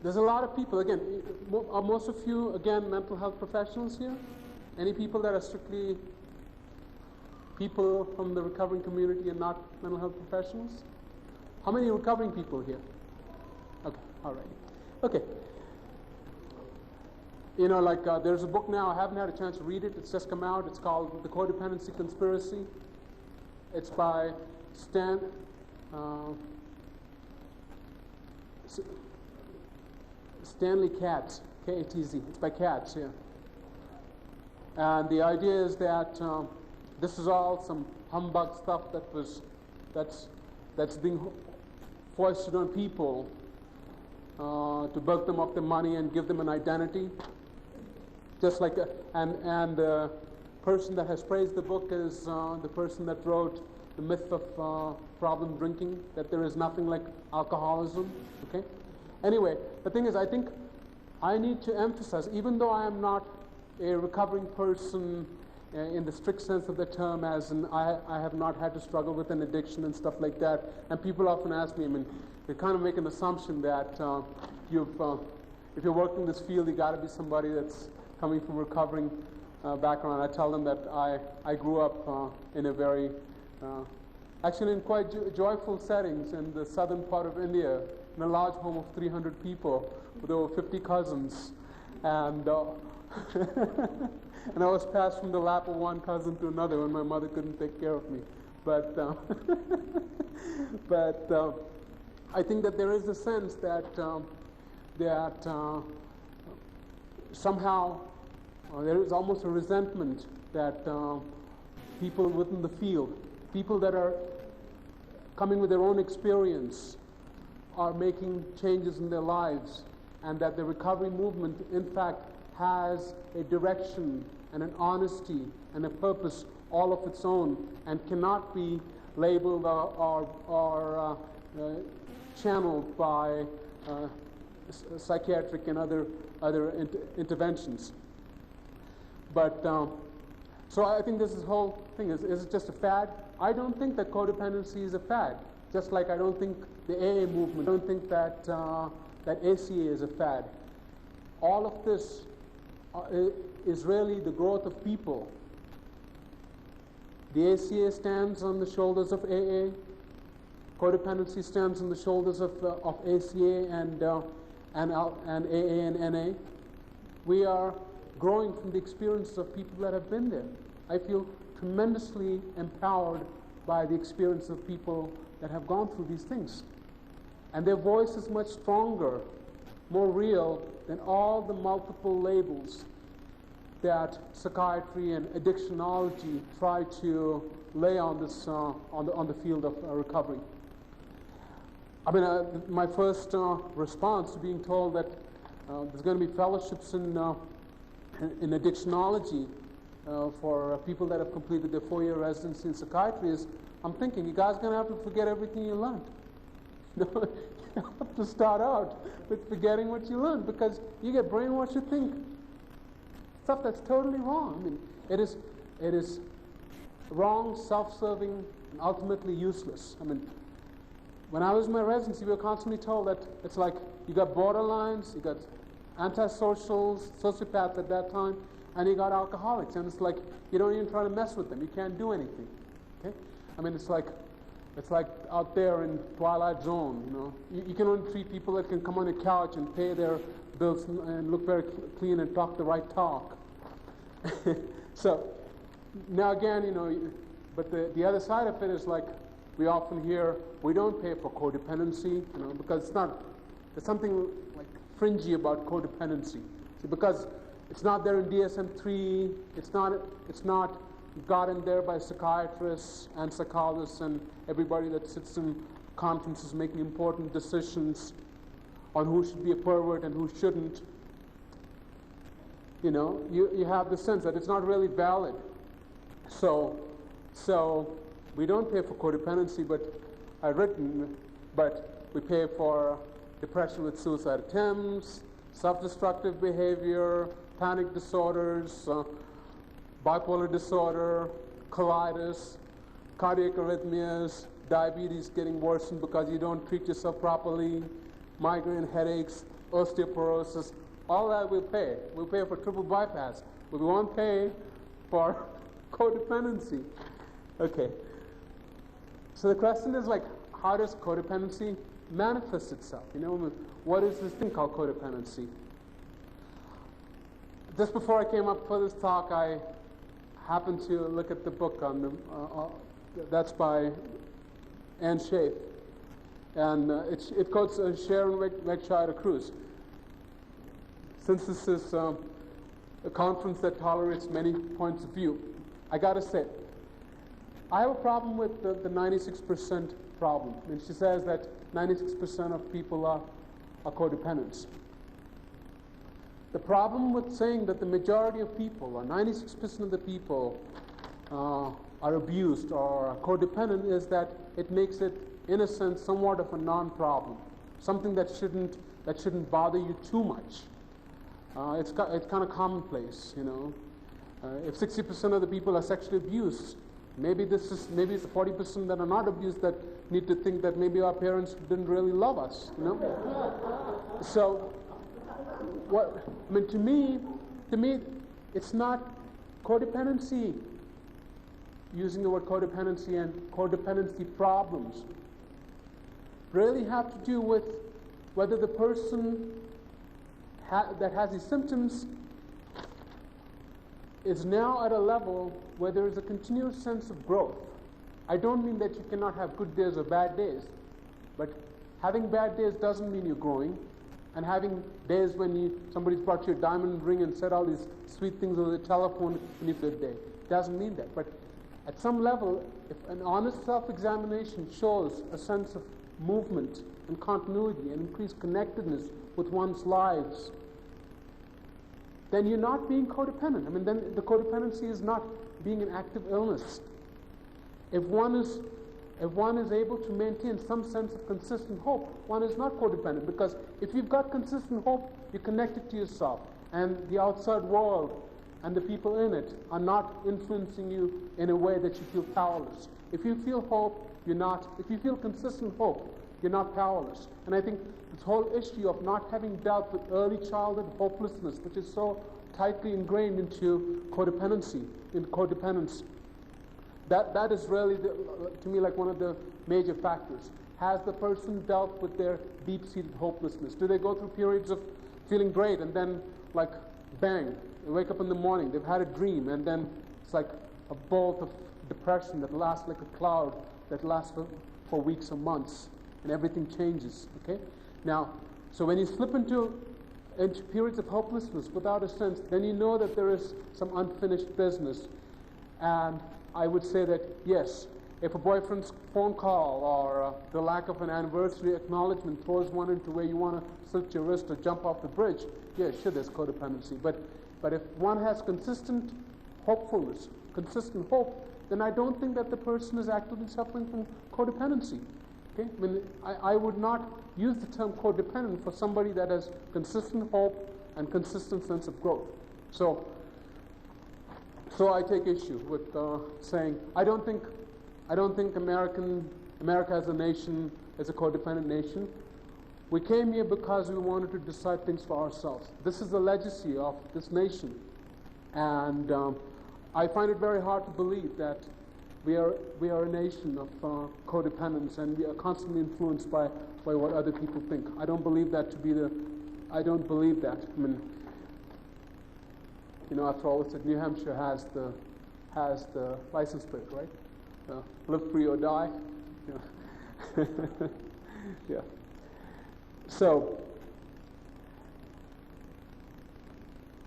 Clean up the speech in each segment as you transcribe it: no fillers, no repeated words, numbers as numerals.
there's a lot of people, again, are most of you, again, mental health professionals here? Any people that are strictly people from the recovering community and not mental health professionals? How many recovering people here? Okay, all right. Okay. You know, like there's a book now, I haven't had a chance to read it, it's just come out, it's called The Codependency Conspiracy. It's by Stanley Katz, K-A-T-Z. It's by Katz, yeah. And the idea is that this is all some humbug stuff that's being foisted on people to bulk them up the money and give them an identity. Just like, and the person that has praised the book is the person that wrote The Myth of Problem Drinking, that there is nothing like alcoholism, okay? Anyway, the thing is, I think I need to emphasize, even though I am not a recovering person in the strict sense of the term, as in I have not had to struggle with an addiction and stuff like that, and people often ask me, I mean, they kind of make an assumption that if you're working in this field, you got to be somebody that's coming from recovering background. I tell them that I grew up in a very, actually in quite joyful settings in the southern part of India, in a large home of 300 people with over 50 cousins, and and I was passed from the lap of one cousin to another when my mother couldn't take care of me. But I think that there is a sense that somehow there is almost a resentment that people within the field, people that are coming with their own experience, are making changes in their lives, and that the recovery movement, in fact, has a direction and an honesty and a purpose all of its own, and cannot be labeled or channeled by psychiatric and other interventions. But so I think this whole thing is it just a fad? I don't think that codependency is a fad. Just like I don't think the AA movement, I don't think that that ACA is a fad. All of this is really the growth of people. The ACA stands on the shoulders of AA. Codependency stands on the shoulders of ACA and AA and NA. We are growing from the experiences of people that have been there. I feel tremendously empowered by the experience of people that have gone through these things. And their voice is much stronger, more real than all the multiple labels that psychiatry and addictionology try to lay on this on the field of recovery. I mean, my first response to being told that there's going to be fellowships in addictionology for people that have completed their 4-year residency in psychiatry is, I'm thinking, you guys are going to have to forget everything you learned. You have to start out with forgetting what you learned, because you get brainwashed to think stuff that's totally wrong. I mean, it is wrong, self-serving, and ultimately useless. I mean, when I was in my residency, we were constantly told that it's like you got borderlines, you got antisocials, sociopaths at that time, and you got alcoholics, and it's like you don't even try to mess with them. You can't do anything. Okay? I mean, it's like out there in Twilight Zone. You know, you can only treat people that can come on your couch and pay their bills and look very clean and talk the right talk. So now again, you know, but the other side of it is like we often hear we don't pay for codependency, you know, because there's something like fringy about codependency. See, because it's not there in DSM-3, it's not gotten there by psychiatrists and psychologists and everybody that sits in conferences making important decisions on who should be a pervert and who shouldn't. You know, you have the sense that it's not really valid. So we don't pay for codependency, but we pay for depression with suicide attempts, self-destructive behavior, panic disorders, bipolar disorder, colitis, cardiac arrhythmias, diabetes getting worsened because you don't treat yourself properly, migraine headaches, osteoporosis, all that we'll pay. We'll pay for triple bypass, but we won't pay for codependency. Okay. So the question is like, how does codependency manifest itself? You know, what is this thing called codependency? Just before I came up for this talk, I happened to look at the book on the, that's by Anne Schaaf, and it quotes Sharon Wegscheider Cruz. Since this is a conference that tolerates many points of view, I got to say, I have a problem with the 96% problem. And she says that 96% of people are codependents. The problem with saying that the majority of people, or 96% of the people, are abused or are codependent is that it makes it, in a sense, somewhat of a non-problem, something that shouldn't bother you too much. It's kind of commonplace, you know. If 60% of the people are sexually abused, maybe it's the 40% that are not abused that need to think that maybe our parents didn't really love us, you know. So, to me, it's not codependency. Using the word codependency and codependency problems really have to do with whether the person that has these symptoms is now at a level where there is a continuous sense of growth. I don't mean that you cannot have good days or bad days, but having bad days doesn't mean you're growing, and having days when somebody's brought you a diamond ring and said all these sweet things over the telephone and you feel a day doesn't mean that. But at some level, if an honest self-examination shows a sense of movement and continuity and increased connectedness with one's lives, then you're not being codependent. I mean, then the codependency is not being an active illness. If one is able to maintain some sense of consistent hope, one is not codependent, because if you've got consistent hope, you're connected to yourself, and the outside world and the people in it are not influencing you in a way that you feel powerless. If you feel hope, you're not. If you feel consistent hope, you're not powerless. And I think this whole issue of not having dealt with early childhood hopelessness, which is so tightly ingrained into codependency, in codependence, that is really, to me, like one of the major factors. Has the person dealt with their deep-seated hopelessness? Do they go through periods of feeling great and then, like, bang, they wake up in the morning, they've had a dream, and then it's like a bolt of depression that lasts like a cloud, that lasts for weeks or months, and everything changes, okay? Now, so when you slip into periods of hopelessness without a sense, then you know that there is some unfinished business. And I would say that, yes, if a boyfriend's phone call or the lack of an anniversary acknowledgement throws one into where you want to slit your wrist or jump off the bridge, yeah, sure, there's codependency. But if one has consistent hopefulness, consistent hope, then I don't think that the person is actively suffering from codependency. Okay? I mean, I would not use the term codependent for somebody that has consistent hope and consistent sense of growth. So I take issue with saying I don't think America as a nation is a codependent nation. We came here because we wanted to decide things for ourselves. This is the legacy of this nation, and I find it very hard to believe that we are a nation of codependence, and we are constantly influenced by what other people think. I don't believe that to be I don't believe that. I mean, you know, after all, it's that New Hampshire has the license plate, right? Live free or die. You know. Yeah. So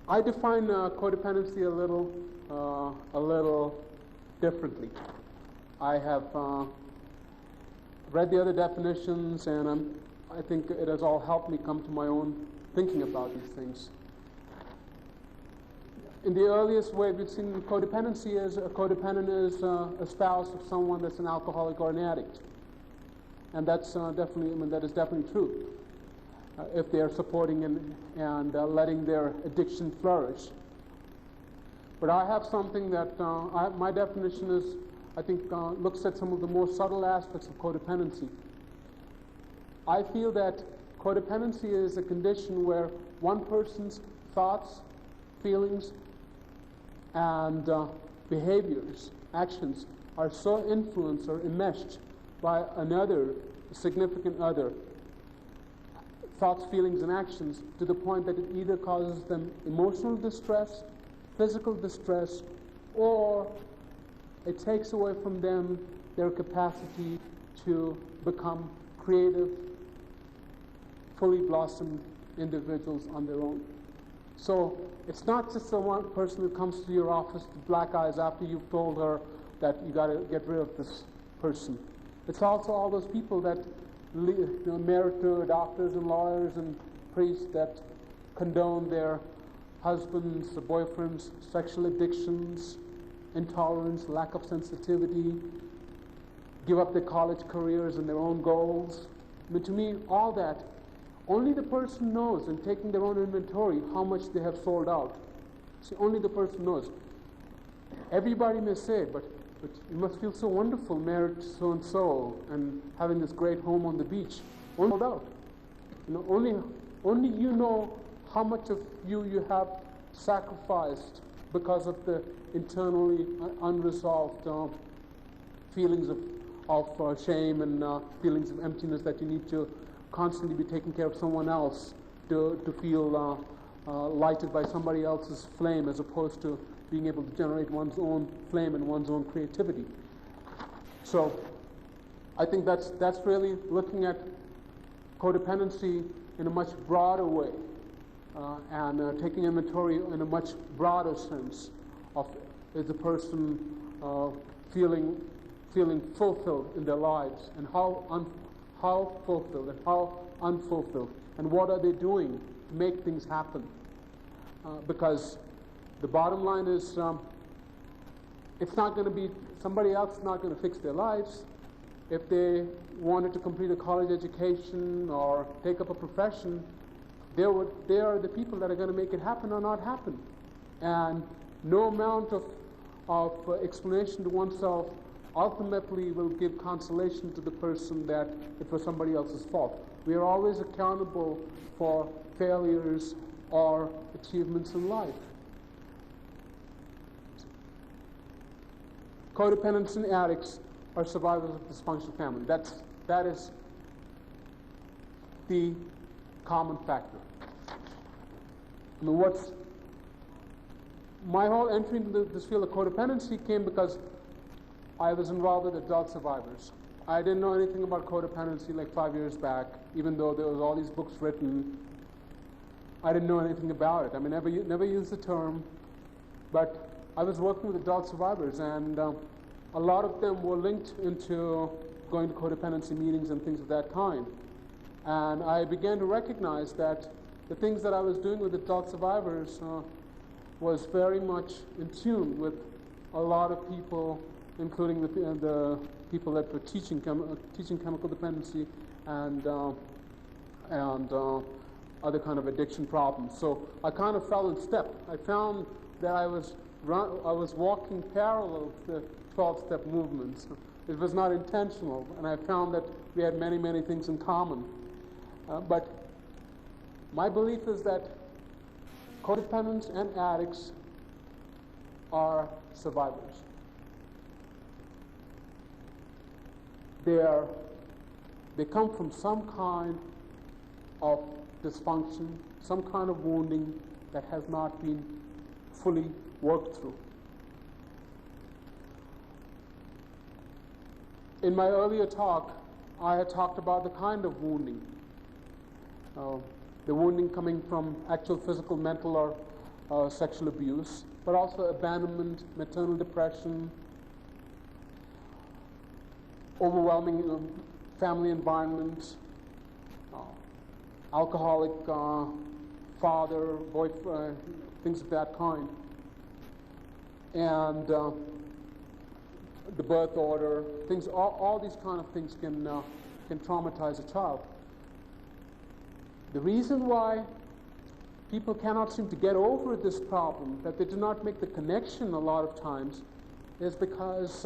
I define codependency a little differently. I have read the other definitions, and I think it has all helped me come to my own thinking about these things. In the earliest way we've seen codependency as a codependent is a spouse of someone that's an alcoholic or an addict, and that's that is definitely true. If they are supporting and letting their addiction flourish. But I have something that my definition is, I think, looks at some of the more subtle aspects of codependency. I feel that Codependency is a condition where one person's thoughts, feelings, and behaviors, actions, are so influenced or enmeshed by another, significant other, thoughts, feelings, and actions, to the point that it either causes them emotional distress, physical distress, or it takes away from them their capacity to become creative, fully blossomed individuals on their own. So it's not just the one person who comes to your office with black eyes after you've told her that you got to get rid of this person. It's also all those people that married to doctors and lawyers and priests that condone their husbands, or boyfriends' sexual addictions, intolerance, lack of sensitivity, give up their college careers and their own goals. I mean, to me, all that, only the person knows, in taking their own inventory, how much they have sold out. See, only the person knows. Everybody may say, but you must feel so wonderful married to so-and-so and having this great home on the beach. Only sold out. Only you know how much of you have sacrificed because of the internally unresolved feelings of shame and feelings of emptiness that you need to constantly be taking care of someone else to feel lighted by somebody else's flame, as opposed to being able to generate one's own flame and one's own creativity. So I think that's really looking at codependency in a much broader way, and taking inventory in a much broader sense of, is the person feeling fulfilled in their lives, and how fulfilled and how unfulfilled, and what are they doing to make things happen. Because the bottom line is, it's not going to be, somebody else is not going to fix their lives. If they wanted to complete a college education or take up a profession, they are the people that are going to make it happen or not happen. And no amount of explanation to oneself ultimately will give consolation to the person that it was somebody else's fault. We are always accountable for failures or achievements in life. Codependents and addicts are survivors of dysfunctional family. That is the common factor. I mean, my whole entry into this field of codependency came because I was involved with adult survivors. I didn't know anything about codependency like 5 years back, even though there was all these books written. I didn't know anything about it. I mean, never used the term, but I was working with adult survivors, and a lot of them were linked into going to codependency meetings and things of that kind. And I began to recognize that the things that I was doing with adult survivors was very much in tune with a lot of people, including the people that were teaching chemical dependency and other kind of addiction problems. So I kind of fell in step. I found that I was walking parallel to the 12-step movements. It was not intentional, and I found that we had many, many things in common. But my belief is that codependents and addicts are survivors. They come from some kind of dysfunction, some kind of wounding that has not been fully worked through. In my earlier talk, I had talked about the kind of wounding. The wounding coming from actual physical, mental, or sexual abuse, but also abandonment, maternal depression, overwhelming family environment, alcoholic father, boyfriend, things of that kind, and the birth order, things. All these kind of things can traumatize a child. The reason why people cannot seem to get over this problem, that they do not make the connection a lot of times, is because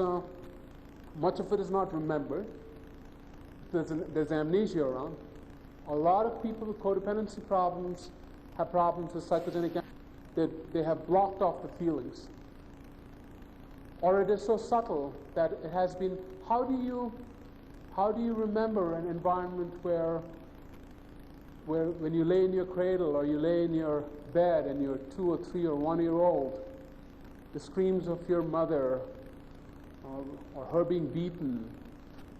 much of it is not remembered. There's amnesia around, A lot of people with codependency problems have problems with psychogenic. They have blocked off the feelings. Or it is so subtle that it has been, how do you remember an environment where when you lay in your cradle or you lay in your bed and you're 2 or 3 or 1 year old, the screams of your mother, or her being beaten,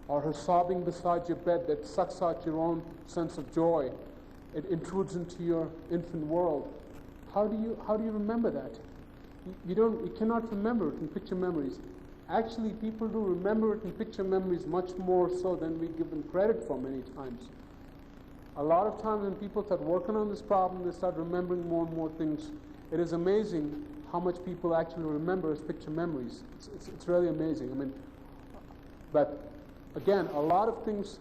or her sobbing beside your bed that sucks out your own sense of joy, it intrudes into your infant world. How do you remember that? You cannot remember it in picture memories. Actually, people do remember it in picture memories much more so than we give them credit for many times. A lot of times when people start working on this problem, they start remembering more and more things. It is amazing how much people actually remember as picture memories. It's really amazing. I mean, but again, a lot of things,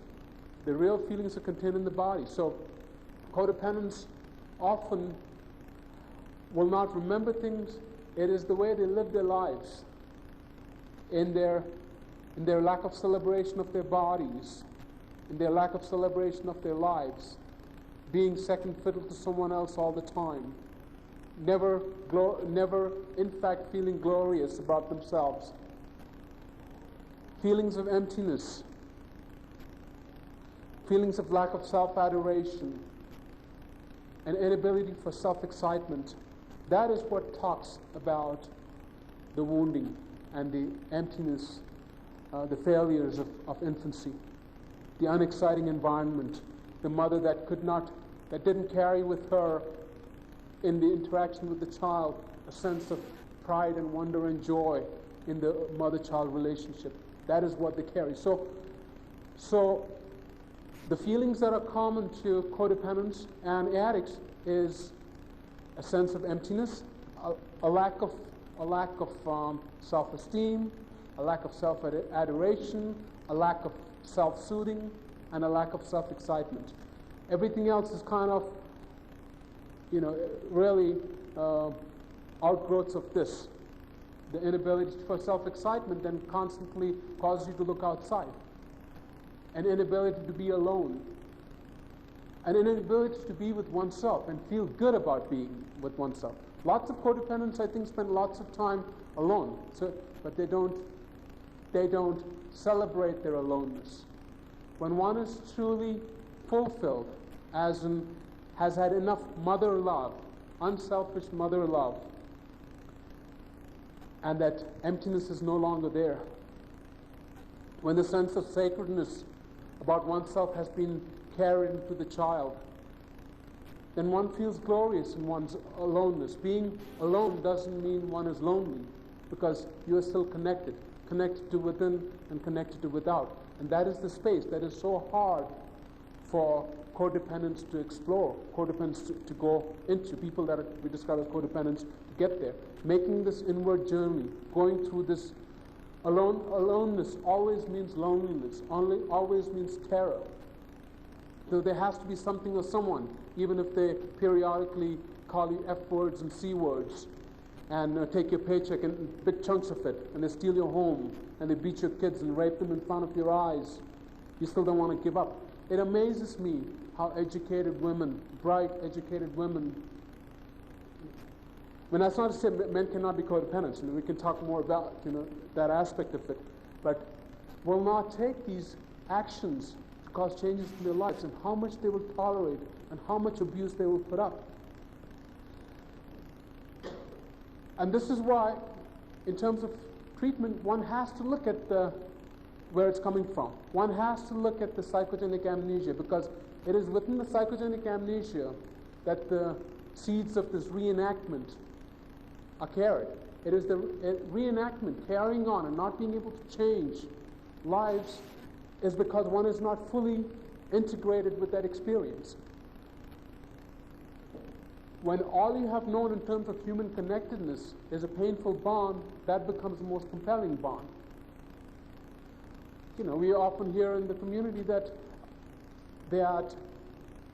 the real feelings are contained in the body. So codependents often will not remember things. It is the way they live their lives, in their lack of celebration of their bodies, in their lack of celebration of their lives, being second fiddle to someone else all the time, never in fact feeling glorious about themselves, feelings of emptiness, feelings of lack of self-adoration, an inability for self-excitement. That is what talks about the wounding and the emptiness, the failures of infancy, the unexciting environment, the mother that didn't carry with her in the interaction with the child a sense of pride and wonder and joy in the mother-child relationship. That is what they carry. So the feelings that are common to codependents and addicts is a sense of emptiness, a lack of self-esteem, a lack of self-adoration, a lack of self-soothing, and a lack of self-excitement. Everything else is kind of, really outgrowths of this. The inability for self-excitement then constantly causes you to look outside. An inability to be alone. An inability to be with oneself and feel good about being with oneself. Lots of codependents, I think, spend lots of time alone, but they don't celebrate their aloneness. When one is truly fulfilled, as in has had enough mother love, unselfish mother love, and that emptiness is no longer there, when the sense of sacredness about oneself has been carried into the child, then one feels glorious in one's aloneness. Being alone doesn't mean one is lonely, because you are still connected to within and connected to without. And that is the space that is so hard for codependents to explore, codependents to go into, people that we describe as codependents to get there. Making this inward journey, going through this aloneness always means loneliness, always means terror. So there has to be something or someone, even if they periodically call you F words and C words, and take your paycheck and big chunks of it, and they steal your home, and they beat your kids and rape them in front of your eyes. You still don't want to give up. It amazes me how educated women, bright, educated women, that's not to say men cannot be codependents, we can talk more about that aspect of it, but will not take these actions to cause changes in their lives, and how much they will tolerate and how much abuse they will put up. And this is why, in terms of treatment, one has to look at where it's coming from. One has to look at the psychogenic amnesia, because it is within the psychogenic amnesia that the seeds of this reenactment are carried. It is the reenactment, carrying on and not being able to change lives, is because one is not fully integrated with that experience. When all you have known in terms of human connectedness is a painful bond, that becomes the most compelling bond. We often hear in the community that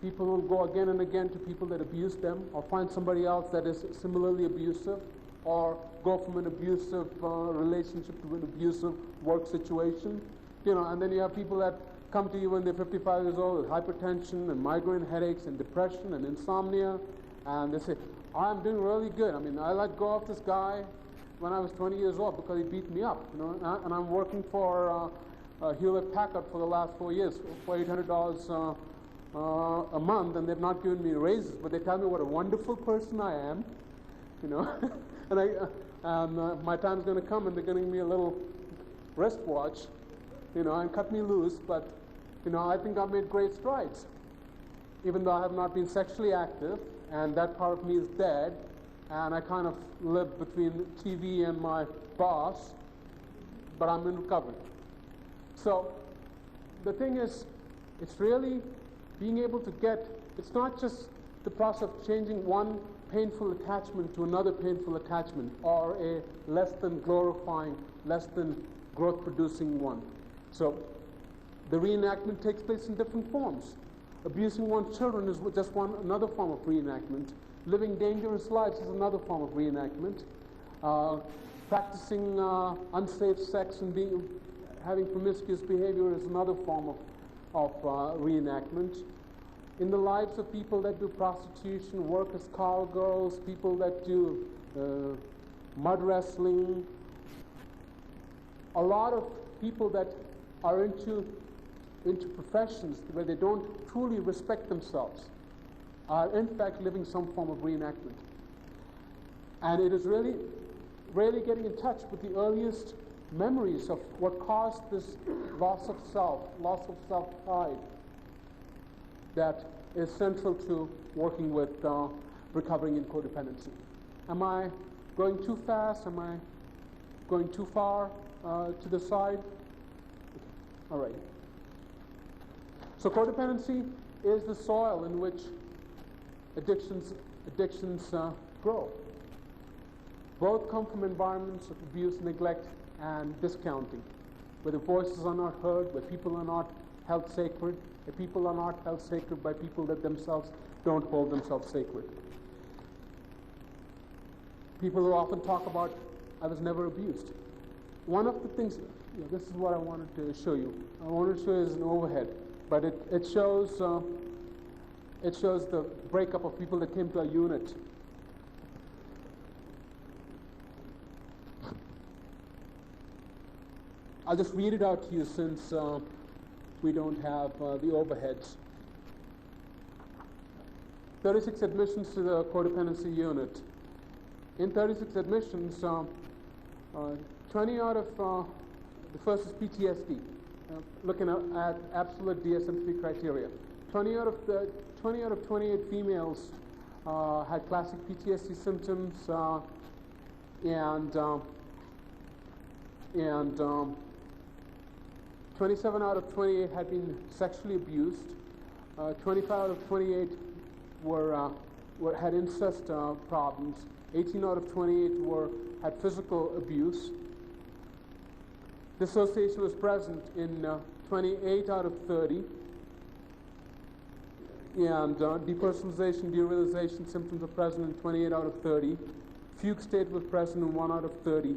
people will go again and again to people that abuse them, or find somebody else that is similarly abusive, or go from an abusive relationship to an abusive work situation. And then you have people that come to you when they're 55 years old with hypertension and migraine headaches and depression and insomnia, and they say, I'm doing really good. I mean, I let go of this guy when I was 20 years old because he beat me up, you know, and I'm working for Hewlett Packard for the last 4 years for $800 a month, and they've not given me raises, but they tell me what a wonderful person I am, you know, and my time's going to come and they're going to give me a little wristwatch, you know, and cut me loose, but, you know, I think I've made great strides, even though I have not been sexually active, and that part of me is dead, and I kind of live between TV and my boss, but I'm in recovery. So the thing is, it's really being able to get, it's not just the process of changing one painful attachment to another painful attachment, or a less than glorifying, less than growth producing one. So the reenactment takes place in different forms. Abusing one's children is just another form of reenactment. Living dangerous lives is another form of reenactment. Practicing unsafe sex and having promiscuous behavior is another form of reenactment. In the lives of people that do prostitution, work as cowgirls, people that do mud wrestling, a lot of people that are into professions where they don't truly respect themselves are in fact living some form of reenactment. And it is really getting in touch with the earliest memories of what caused this loss of self-pride, that is central to working with recovering in codependency. Am I going too fast? Am I going too far to the side? All right. So codependency is the soil in which addictions grow. Both come from environments of abuse, neglect, and discounting, where the voices are not heard, where people are not held sacred, where people are not held sacred by people that themselves don't hold themselves sacred. People who often talk about, I was never abused. One of the things, this is what I wanted to show you. I wanted to show you as an overhead, but it shows the breakup of people that came to our unit. I'll just read it out to you since we don't have the overheads. 36 admissions to the codependency unit. In 36 admissions, 20 out of the first is PTSD, looking at absolute DSM-3 criteria. 20 out of 28 females had classic PTSD symptoms, and 27 out of 28 had been sexually abused. 25 out of 28 had incest problems. 18 out of 28 had physical abuse. Dissociation was present in 28 out of 30. And depersonalization, derealization symptoms were present in 28 out of 30. Fugue state was present in 1 out of 30.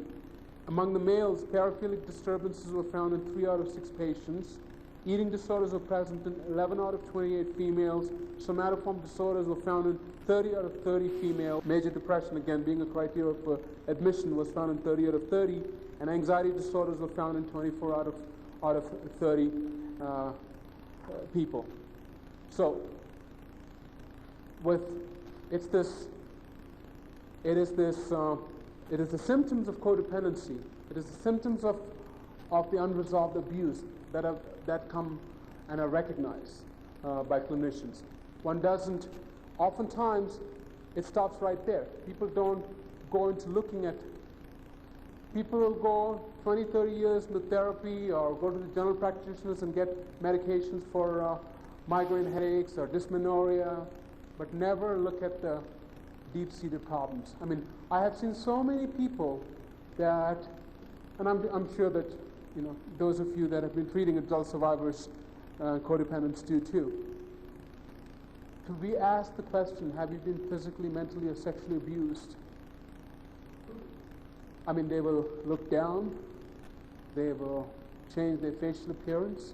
Among the males, paraphilic disturbances were found in 3 out of 6 patients. Eating disorders were present in 11 out of 28 females. Somatoform disorders were found in 30 out of 30 females. Major depression, again, being a criteria for admission, was found in 30 out of 30. And anxiety disorders were found in 24 out of 30 people. So, it is the symptoms of codependency. It is the symptoms of the unresolved abuse that come and are recognized by clinicians. One doesn't, oftentimes it stops right there. People don't go into looking at, people will go 20, 30 years into therapy or go to the general practitioners and get medications for migraine headaches or dysmenorrhea, but never look at the deep-seated problems. I mean, I have seen so many people that, and I'm sure that those of you that have been treating adult survivors, codependents do too. To be asked the question, have you been physically, mentally, or sexually abused? I mean, they will look down, they will change their facial appearance,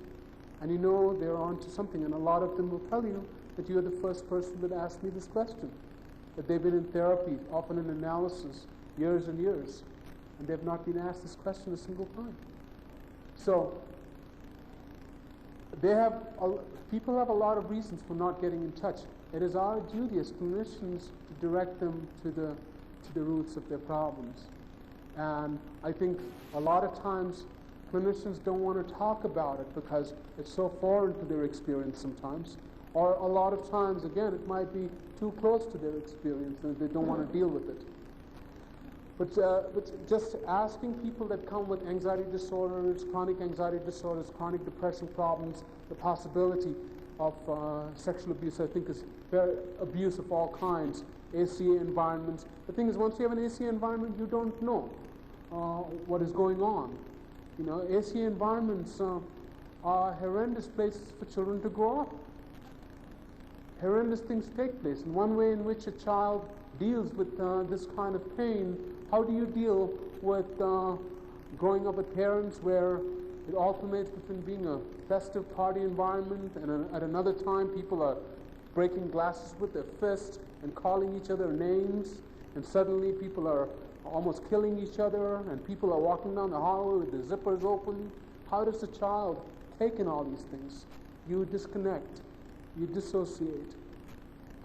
and you know they're on to something. And a lot of them will tell you that you're the first person that asked me this question, that they've been in therapy, often in analysis, years and years, and they've not been asked this question a single time. So people have a lot of reasons for not getting in touch. It is our duty as clinicians to direct them to the roots of their problems. And I think a lot of times clinicians don't want to talk about it because it's so foreign to their experience sometimes. Or a lot of times, again, it might be too close to their experience and they don't want to deal with it. But just asking people that come with anxiety disorders, chronic anxiety disorders, chronic depression problems, the possibility of sexual abuse, I think is very abuse of all kinds, ACA environments. The thing is, once you have an ACA environment, you don't know what is going on. You know, ACA environments are horrendous places for children to grow up. Horrendous things take place. And one way in which a child deals with this kind of pain, how do you deal with growing up with parents where it alternates between being a festive party environment and at another time people are breaking glasses with their fists and calling each other names, and suddenly people are almost killing each other and people are walking down the hallway with their zippers open? How does a child take in all these things? You disconnect. You dissociate,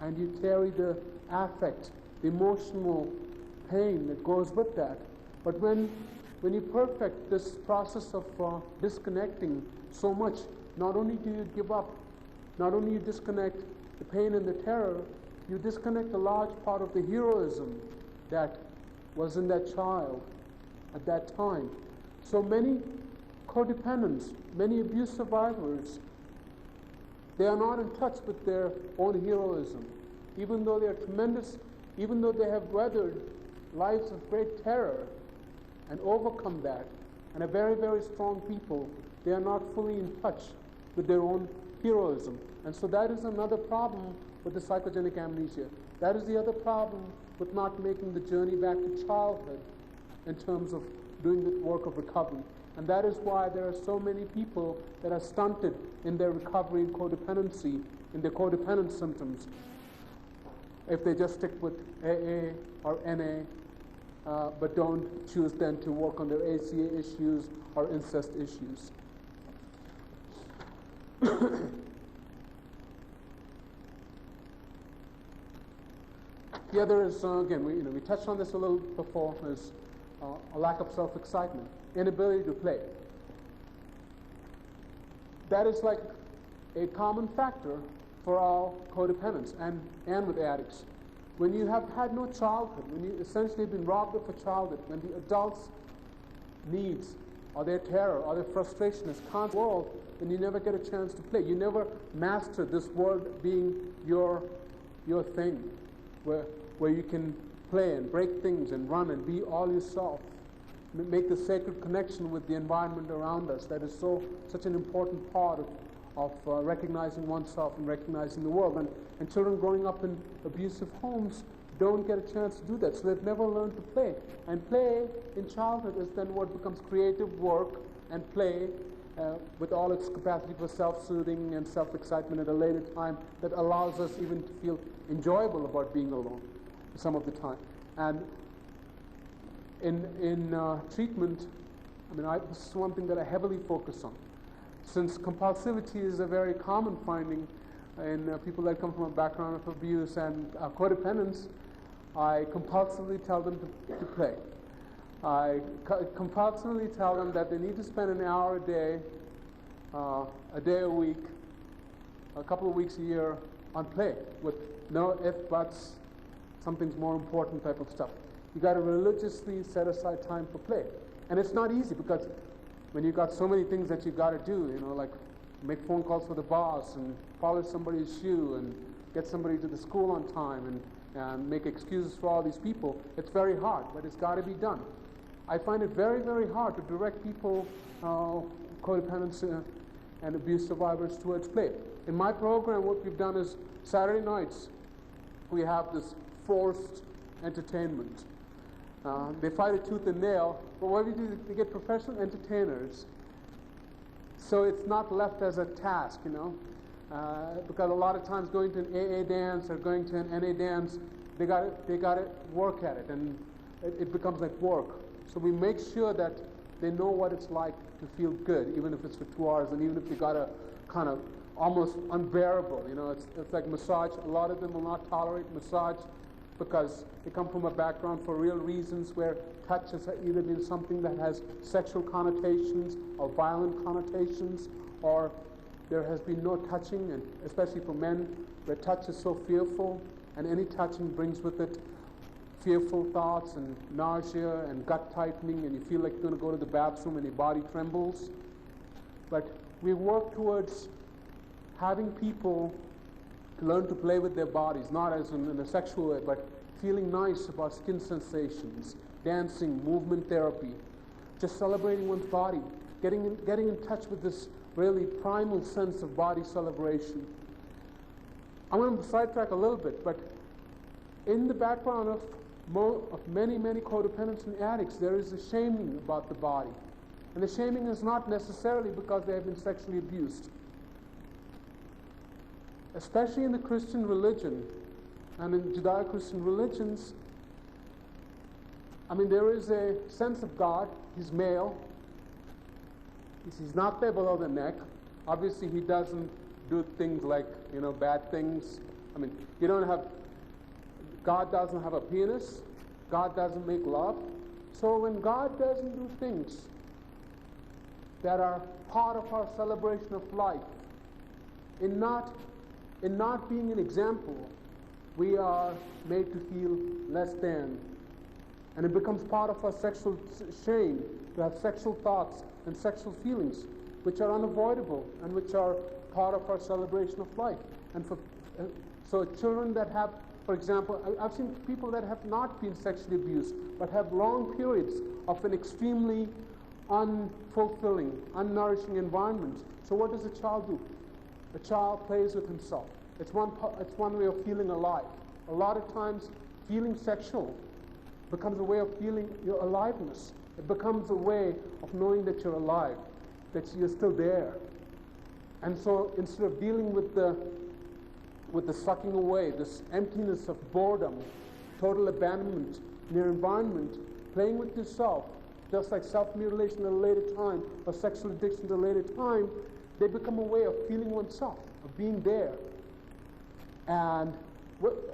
and you carry the affect, the emotional pain that goes with that. But when you perfect this process of disconnecting so much, not only do you give up, not only you disconnect the pain and the terror, you disconnect a large part of the heroism that was in that child at that time. So many codependents, many abuse survivors, they are not in touch with their own heroism. Even though they are tremendous, even though they have weathered lives of great terror and overcome that, and are very, very strong people, they are not fully in touch with their own heroism. And so that is another problem with the psychogenic amnesia. That is the other problem with not making the journey back to childhood in terms of doing the work of recovery. And that is why there are so many people that are stunted in their recovery in codependency, in their codependent symptoms, if they just stick with AA or NA, but don't choose then to work on their ACA issues or incest issues. The other is, again, we touched on this a little before, is a lack of self-excitement, inability to play. That is like a common factor for all codependents and with addicts. When you have had no childhood, when you essentially have been robbed of a childhood, when the adult's needs or their terror or their frustration is constant world, then you never get a chance to play. You never master this world being your thing, where you can play and break things and run and be all yourself. Make the sacred connection with the environment around us. That is such an important part of recognizing oneself and recognizing the world. And children growing up in abusive homes don't get a chance to do that, so they've never learned to play. And play in childhood is then what becomes creative work, and play with all its capacity for self-soothing and self-excitement at a later time that allows us even to feel enjoyable about being alone some of the time. And in treatment, this is one thing that I heavily focus on. Since compulsivity is a very common finding in people that come from a background of abuse and codependence, I compulsively tell them to play. I compulsively tell them that they need to spend an hour a day a week, a couple of weeks a year on play with no if, buts, something's more important type of stuff. You got to religiously set aside time for play. And it's not easy because when you've got so many things that you got to do, like make phone calls for the boss and polish somebody's shoe and get somebody to the school on time and make excuses for all these people, it's very hard, but it's got to be done. I find it very, very hard to direct people, codependents and abuse survivors, towards play. In my program, what we've done is Saturday nights, we have this forced entertainment. They fight it tooth and nail, but what we do is we get professional entertainers So it's not left as a task, because a lot of times going to an AA dance or going to an NA dance, they got to work at it, and it becomes like work. So we make sure that they know what it's like to feel good, even if it's for 2 hours, and even if they got a kind of almost unbearable. It's like massage. A lot of them will not tolerate massage because they come from a background for real reasons where touch has either been something that has sexual connotations or violent connotations, or there has been no touching, and especially for men, where touch is so fearful, and any touching brings with it fearful thoughts and nausea and gut tightening, and you feel like you're going to go to the bathroom and your body trembles. But we work towards having people learn to play with their bodies, not as in a sexual way, but feeling nice about skin sensations, dancing, movement therapy, just celebrating one's body, getting in touch with this really primal sense of body celebration. I'm going to sidetrack a little bit, but in the background of many codependents and addicts, there is a shaming about the body. And the shaming is not necessarily because they have been sexually abused. Especially in the Christian religion and in Judeo-Christian religions, there is a sense of God. He's male. He's not there below the neck. Obviously, he doesn't do things like, bad things. God doesn't have a penis. God doesn't make love. So when God doesn't do things that are part of our celebration of life, in not being an example, we are made to feel less than. And it becomes part of our sexual shame to have sexual thoughts and sexual feelings, which are unavoidable and which are part of our celebration of life. And so children that have, for example, I've seen people that have not been sexually abused, but have long periods of an extremely unfulfilling, unnourishing environment. So what does a child do? The child plays with himself. It's one way of feeling alive. A lot of times, feeling sexual becomes a way of feeling your aliveness. It becomes a way of knowing that you're alive, that you're still there. And so instead of dealing with the sucking away, this emptiness of boredom, total abandonment in your environment, playing with yourself, just like self-mutilation at a later time or sexual addiction at a later time, they become a way of feeling oneself, of being there. And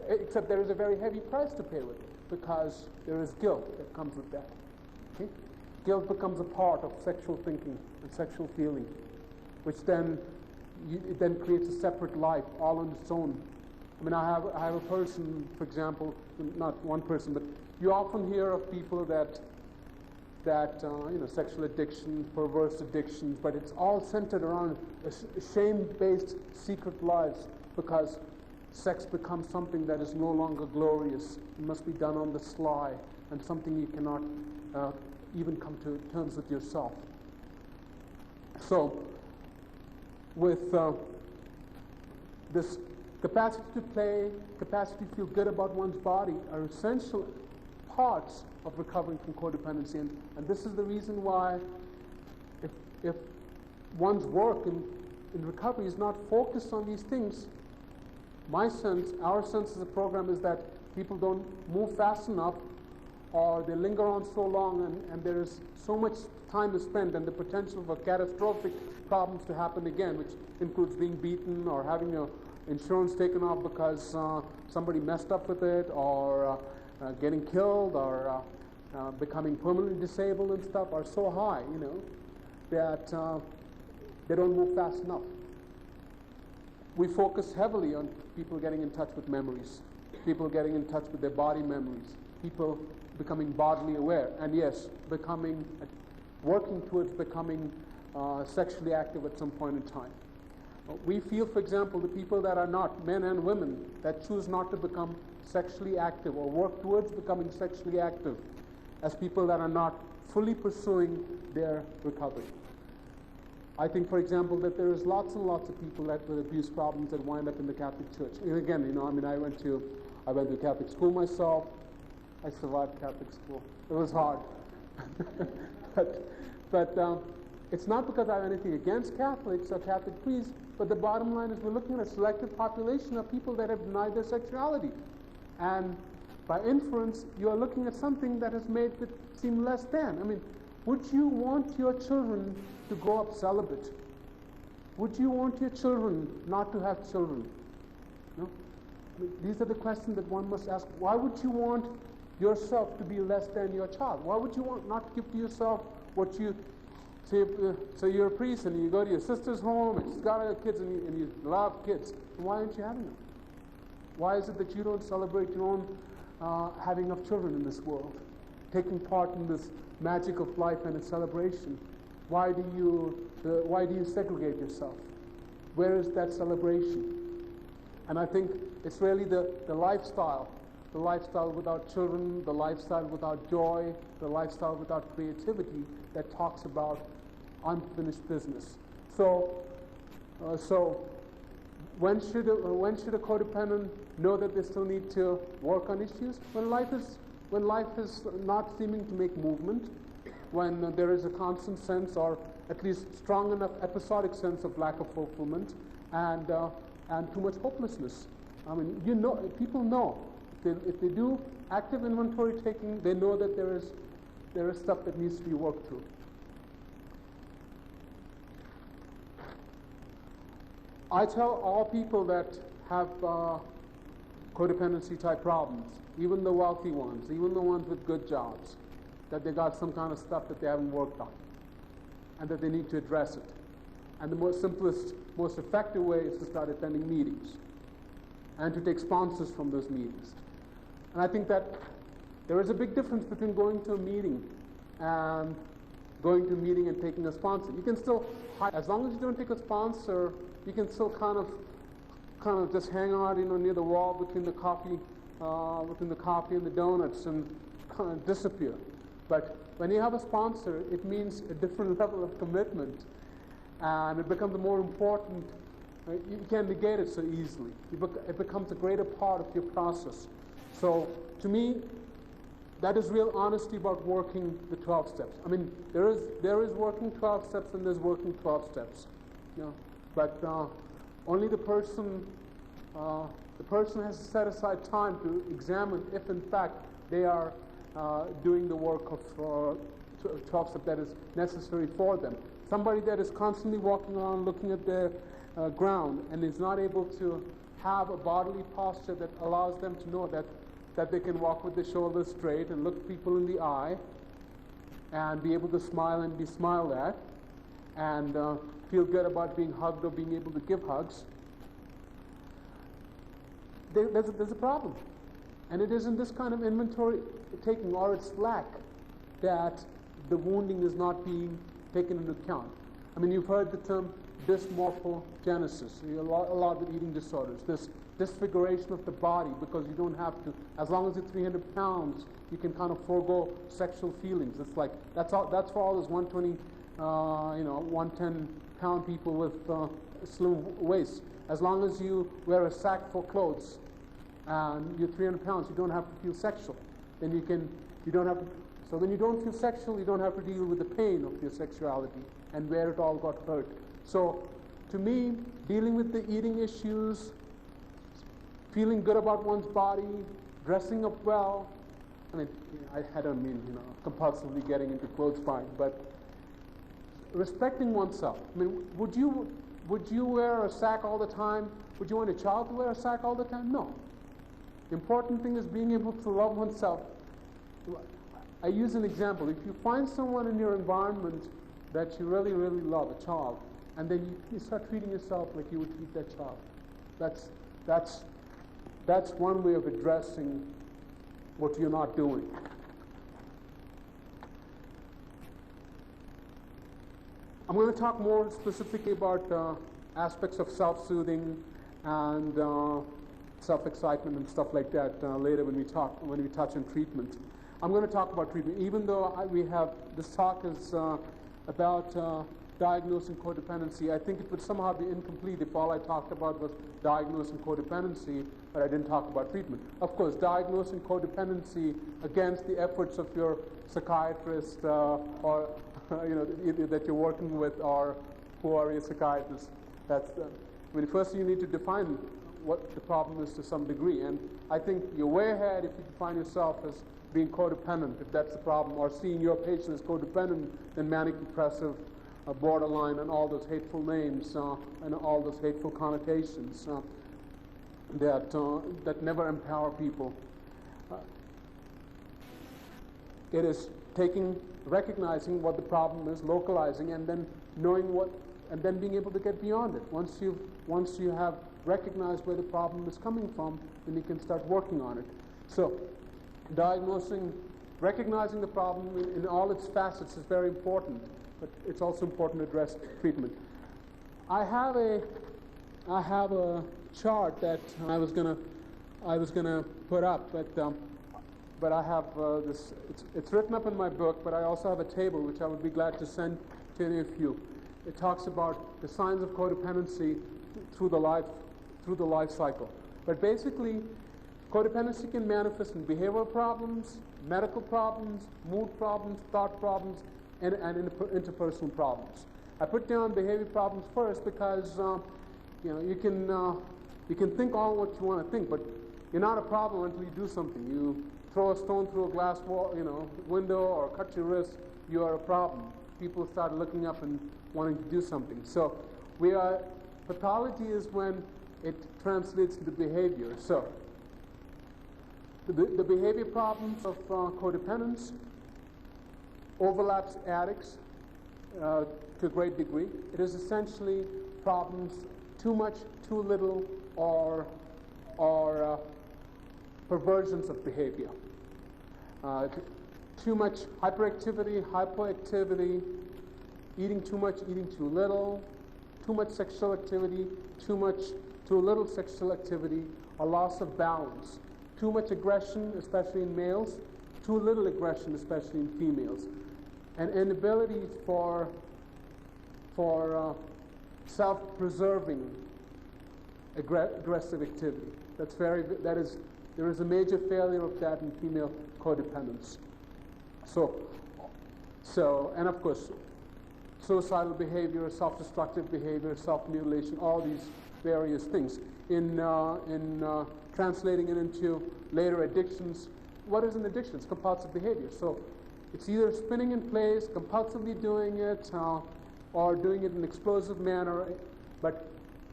except there is a very heavy price to pay with it, because there is guilt that comes with that. Okay? Guilt becomes a part of sexual thinking and sexual feeling, which then creates a separate life all on its own. I have a person, for example, not one person, but you often hear of people that sexual addiction, perverse addictions, but it's all centered around shame-based secret lives, because sex becomes something that is no longer glorious. It must be done on the sly, and something you cannot even come to terms with yourself. So, with this capacity to play, capacity to feel good about one's body are essential parts of recovering from codependency. And this is the reason why if one's work in recovery is not focused on these things, our sense as a program is that people don't move fast enough, or they linger on so long, and there is so much time to spend and the potential for catastrophic problems to happen again, which includes being beaten or having your insurance taken off because somebody messed up with it, or getting killed, or becoming permanently disabled and stuff, are so high, that they don't move fast enough. We focus heavily on people getting in touch with memories, people getting in touch with their body memories, people becoming bodily aware, and yes, working towards becoming sexually active at some point in time. We feel, for example, the people that are not, men and women, that choose not to become sexually active or work towards becoming sexually active, as people that are not fully pursuing their recovery. I think, for example, that there is lots and lots of people that with abuse problems that wind up in the Catholic Church. And again, I went to Catholic school myself. I survived Catholic school. It was hard, but It's not because I have anything against Catholics or Catholic priests, but the bottom line is we're looking at a selective population of people that have denied their sexuality. And by inference, you are looking at something that has made it seem less than. I mean, would you want your children to grow up celibate? Would you want your children not to have children? No? I mean, these are the questions that one must ask. Why would you want yourself to be less than your child? Why would you want not to give to yourself what you say? So you're a priest and you go to your sister's home and she's got her kids and you love kids. Why aren't you having them? Why is it that you don't celebrate your own having of children in this world, taking part in this magic of life and its celebration? Why do you segregate yourself? Where is that celebration? And I think it's really the lifestyle without children, the lifestyle without joy, the lifestyle without creativity that talks about unfinished business. So when should a codependent know that they still need to work on issues? When life is not seeming to make movement, when there is a constant sense, or at least strong enough episodic sense of lack of fulfillment and too much hopelessness. I mean, people know. If they do active inventory taking, they know that there is stuff that needs to be worked through. I tell all people that have codependency type problems, even the wealthy ones, even the ones with good jobs, that they got some kind of stuff that they haven't worked on and that they need to address it. And the most simplest, most effective way is to start attending meetings and to take sponsors from those meetings. And I think that there is a big difference between going to a meeting and taking a sponsor. You can still, as long as you don't take a sponsor, you can still kind of just hang out, near the wall between the coffee and the donuts and kind of disappear. But when you have a sponsor, it means a different level of commitment, and it becomes more important. You can't negate it so easily. It becomes a greater part of your process. So to me, that is real honesty about working the 12 steps. I mean, there is working 12 steps and there's working 12 steps. But only the person has to set aside time to examine if in fact they are doing the work of 12 steps that is necessary for them. Somebody that is constantly walking around looking at their ground and is not able to have a bodily posture that allows them to know that they can walk with the shoulders straight and look people in the eye and be able to smile and be smiled at and feel good about being hugged or being able to give hugs. There's a problem. And it is in this kind of inventory taking or its lack that the wounding is not being taken into account. I mean, you've heard the term dysmorphogenesis, a lot with eating disorders, this disfiguration of the body because you don't have to, as long as you're 300 pounds, you can kind of forego sexual feelings. It's like, that's for all those 120, 110-pound people with slim waists. As long as you wear a sack for clothes and you're 300 pounds, you don't have to feel sexual. Then so when you don't feel sexual, you don't have to deal with the pain of your sexuality and where it all got hurt. So to me, dealing with the eating issues, feeling good about one's body, dressing up well, I mean, I don't mean, compulsively getting into clothes buying, but respecting oneself. I mean, would you wear a sack all the time? Would you want a child to wear a sack all the time? No. The important thing is being able to love oneself. I use an example. If you find someone in your environment that you really, really love, a child, and then you start treating yourself like you would treat that child, that's one way of addressing what you're not doing. I'm going to talk more specifically about aspects of self-soothing and self-excitement and stuff like that later when we touch on treatment. I'm going to talk about treatment, even though this talk is about diagnosing codependency. I think it would somehow be incomplete if all I talked about was diagnosing codependency, but I didn't talk about treatment. Of course, diagnosing codependency against the efforts of your psychiatrist or either that you're working with or who are your psychiatrists. First you need to define what the problem is to some degree. And I think you're way ahead if you define yourself as being codependent, if that's the problem, or seeing your patient as codependent, then manic depressive, borderline, and all those hateful names and all those hateful connotations that never empower people. It is recognizing what the problem is, localizing, and then knowing and then being able to get beyond it. Once you have recognized where the problem is coming from, then you can start working on it. So, recognizing the problem in all its facets is very important, but it's also important to address treatment. I have a chart that I was gonna put up, but I have this. It's written up in my book, but I also have a table which I would be glad to send to any of you. It talks about the signs of codependency through the life cycle. But basically, codependency can manifest in behavioral problems, medical problems, mood problems, thought problems, and interpersonal problems. I put down behavior problems first because you can think all what you want to think, but you're not a problem until you do something. You throw a stone through a glass wall, window, or cut your wrist, you are a problem. People start looking up and wanting to do something. So pathology is when it translates into behavior. So the behavior problems of codependence overlaps addicts to a great degree. It is essentially problems too much, too little, or perversions of behavior. Too much hyperactivity, hypoactivity, eating too much, eating too little, too much sexual activity, too little sexual activity, a loss of balance, too much aggression, especially in males, too little aggression, especially in females, and inability for self-preserving aggressive activity. There is a major failure of that in female codependence. And of course, suicidal behavior, self-destructive behavior, self-mutilation, all these various things. In translating it into later addictions, what is an addiction? It's compulsive behavior. So it's either spinning in place, compulsively doing it, or doing it in an explosive manner, but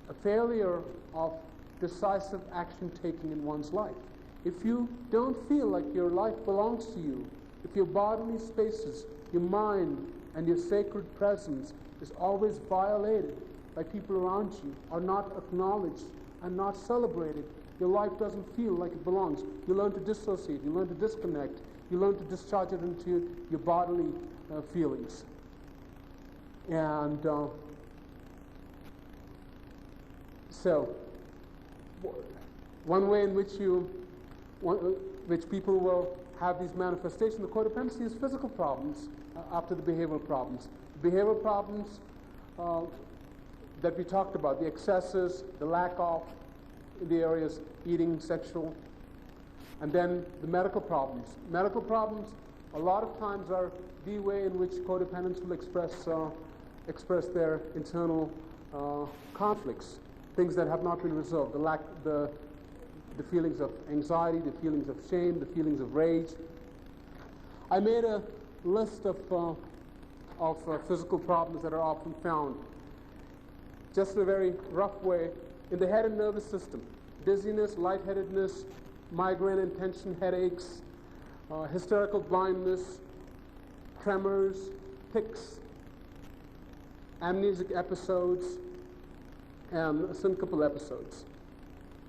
a failure of decisive action taking in one's life. If you don't feel like your life belongs to you, if your bodily spaces, your mind, and your sacred presence is always violated by people around you, are not acknowledged and not celebrated, your life doesn't feel like it belongs. You learn to dissociate, you learn to disconnect, you learn to discharge it into your bodily feelings. And so, one way in which people will have these manifestations of codependency is physical problems after the behavioral problems. Behavioral problems that we talked about, the excesses, the lack of in the areas eating, sexual, and then the medical problems. Medical problems a lot of times are the way in which codependents will express their internal conflicts, things that have not been resolved, the feelings of anxiety, the feelings of shame, the feelings of rage. I made a list of physical problems that are often found, just in a very rough way, in the head and nervous system: dizziness, lightheadedness, migraine and tension headaches, hysterical blindness, tremors, tics, amnesic episodes, and syncopal episodes.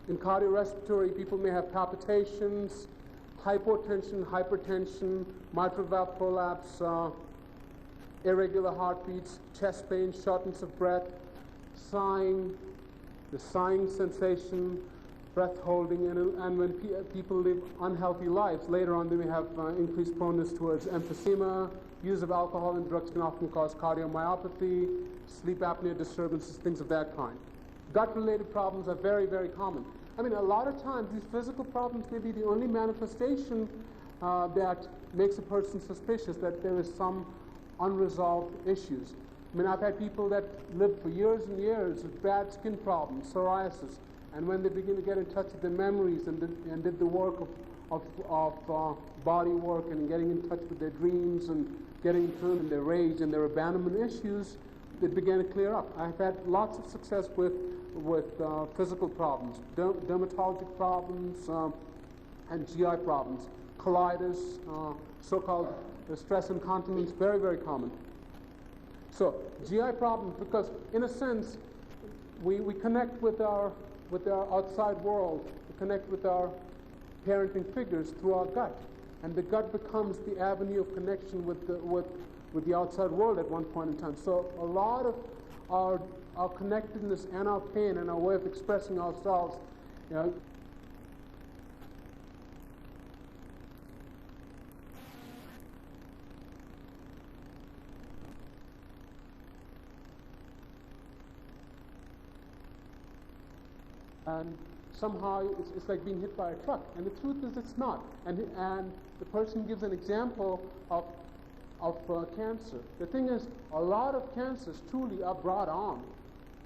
In cardiorespiratory, people may have palpitations, hypotension, hypertension, mitral valve prolapse, irregular heartbeats, chest pain, shortness of breath, sighing, the sighing sensation, breath holding, and when people live unhealthy lives, later on they may have increased proneness towards emphysema. Use of alcohol and drugs can often cause cardiomyopathy, sleep apnea disturbances, things of that kind. Gut-related problems are very, very common. I mean, a lot of times these physical problems may be the only manifestation that makes a person suspicious that there is some unresolved issues. I mean, I've had people that lived for years and years with bad skin problems, psoriasis, and when they begin to get in touch with their memories and did the work of body work and getting in touch with their dreams and getting in touch with their rage and their abandonment issues, it began to clear up. I've had lots of success with physical problems, dermatologic problems, and GI problems, colitis, so-called stress incontinence, very, very common. So GI problems, because in a sense, we connect with our outside world, we connect with our parenting figures through our gut, and the gut becomes the avenue of connection with the outside world at one point in time. So a lot of our connectedness and our pain and our way of expressing ourselves, you know, and somehow it's like being hit by a truck. And the truth is it's not. And the person gives an example of cancer. The thing is, a lot of cancers truly are brought on.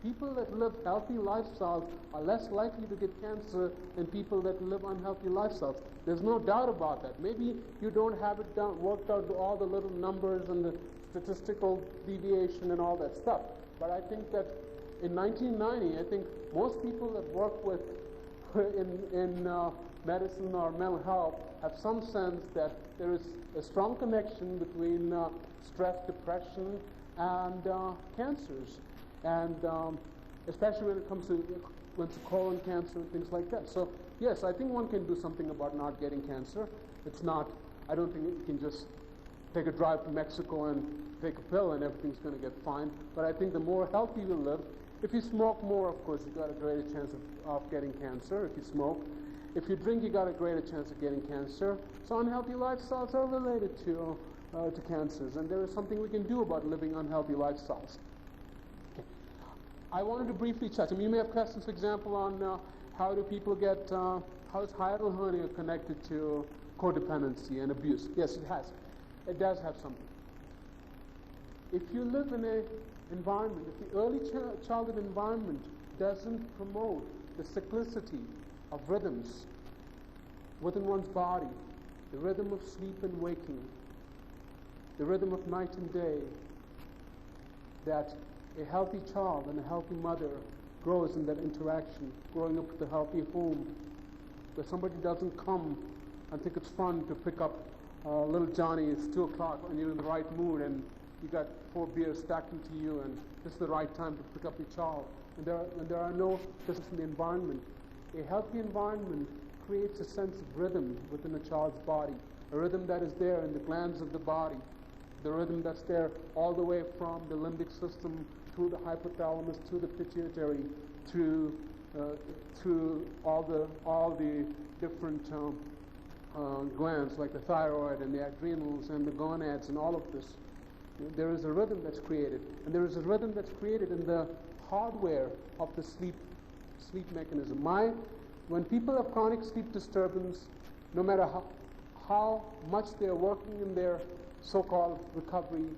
People that live healthy lifestyles are less likely to get cancer than people that live unhealthy lifestyles. There's no doubt about that. Maybe you don't have it worked out to all the little numbers and the statistical deviation and all that stuff. But I think that in 1990, I think most people that work with in medicine or mental health have some sense that there is a strong connection between stress, depression, and cancers, and especially when it comes to colon cancer and things like that. So yes, I think one can do something about not getting cancer. It's not. I don't think you can just take a drive to Mexico and take a pill and everything's going to get fine. But I think the more healthy you live, if you smoke more, of course, you've got a greater chance of getting cancer if you smoke. If you drink, you got a greater chance of getting cancer. So unhealthy lifestyles are related to cancers, and there is something we can do about living unhealthy lifestyles. Okay. I wanted to briefly touch. I mean, you may have questions, for example, on how do people get, how is hiatal hernia connected to codependency and abuse? Yes, it has. It does have something. If you live in an environment, if the early childhood environment doesn't promote the cyclicity of rhythms within one's body, the rhythm of sleep and waking, the rhythm of night and day, that a healthy child and a healthy mother grows in that interaction, growing up with a healthy home, where somebody doesn't come and think it's fun to pick up little Johnny. It's 2 o'clock and you're in the right mood and you got 4 beers stacked into you and this is the right time to pick up your child. And there are no differences in the environment. A healthy environment creates a sense of rhythm within a child's body, a rhythm that is there in the glands of the body, the rhythm that's there all the way from the limbic system through the hypothalamus, through the pituitary, through all the different glands like the thyroid and the adrenals and the gonads and all of this. There is a rhythm that's created, and there is a rhythm that's created in the hardware of the sleep mechanism. When people have chronic sleep disturbance, no matter how much they're working in their so-called recovery,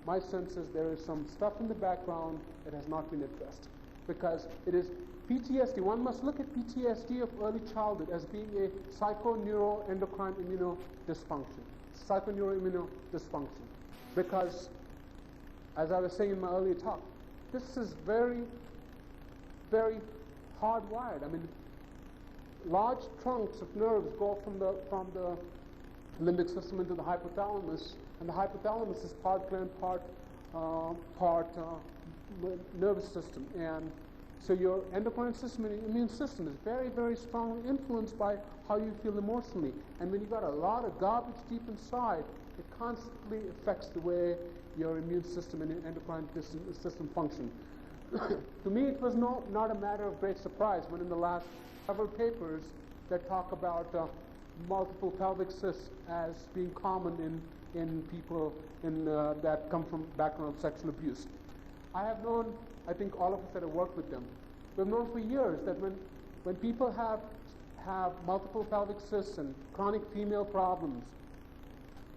my sense is there is some stuff in the background that has not been addressed. Because it is PTSD. One must look at PTSD of early childhood as being a psychoneuroendocrine immunodysfunction. Psychoneuroimmunodysfunction. Because, as I was saying in my earlier talk, this is very, very hardwired. I mean, large trunks of nerves go from the limbic system into the hypothalamus, and the hypothalamus is part gland, part nervous system, and so your endocrine system and immune system is very, very strongly influenced by how you feel emotionally. And when you got a lot of garbage deep inside, it constantly affects the way your immune system and your endocrine system function. To me, it was not a matter of great surprise when in the last several papers that talk about multiple pelvic cysts as being common in people that come from background of sexual abuse. I have known, I think all of us that have worked with them, we've known for years that when people have multiple pelvic cysts and chronic female problems,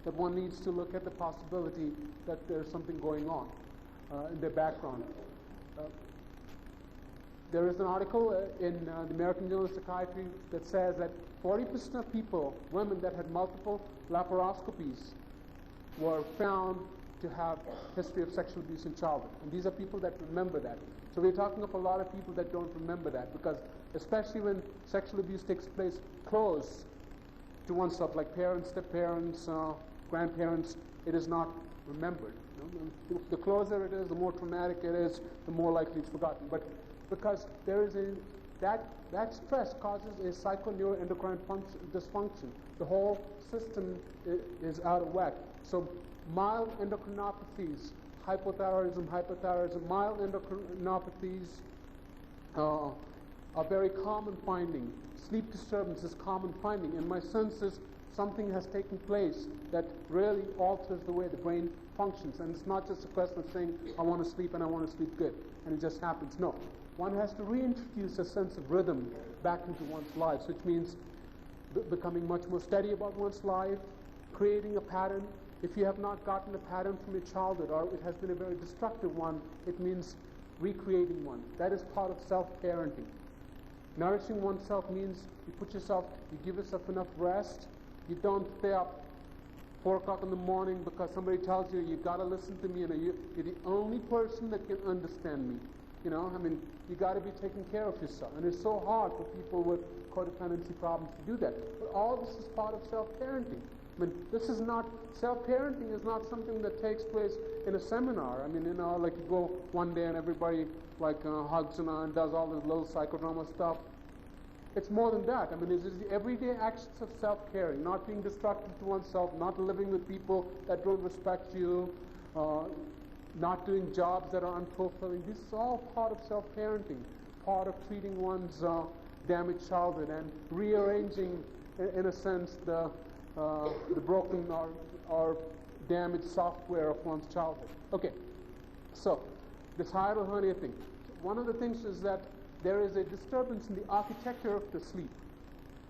that one needs to look at the possibility that there's something going on in their background. There is an article in the American Journal of Psychiatry that says that 40% of people, women that had multiple laparoscopies, were found to have history of sexual abuse in childhood. And these are people that remember that. So we're talking of a lot of people that don't remember that, because especially when sexual abuse takes place close to oneself, like parents, step-parents, grandparents, it is not remembered. You know? The closer it is, the more traumatic it is, the more likely it's forgotten. But because there is that stress causes a psychoneuroendocrine dysfunction. The whole system is out of whack. So mild endocrinopathies, hypothyroidism, mild endocrinopathies are very common finding. Sleep disturbance is common finding. And my sense is something has taken place that really alters the way the brain functions. And it's not just a question of saying, I want to sleep and I want to sleep good, and it just happens. No. One has to reintroduce a sense of rhythm back into one's life, which means becoming much more steady about one's life, creating a pattern. If you have not gotten a pattern from your childhood, or it has been a very destructive one, it means recreating one. That is part of self-parenting. Nourishing oneself means you give yourself enough rest. You don't stay up 4 o'clock in the morning because somebody tells you got to listen to me, and you're the only person that can understand me. You know, I mean, you got to be taking care of yourself. And it's so hard for people with codependency problems to do that. But all this is part of self-parenting. I mean, self-parenting is not something that takes place in a seminar. I mean, you know, like you go one day and everybody hugs and does all this little psychodrama stuff. It's more than that. I mean, it's the everyday actions of self-caring, not being destructive to oneself, not living with people that don't respect you, not doing jobs that are unfulfilling. This is all part of self-parenting, part of treating one's damaged childhood and rearranging, in a sense, the broken or damaged software of one's childhood. Okay, so this hiatal hernia thing. One of the things is that there is a disturbance in the architecture of the sleep.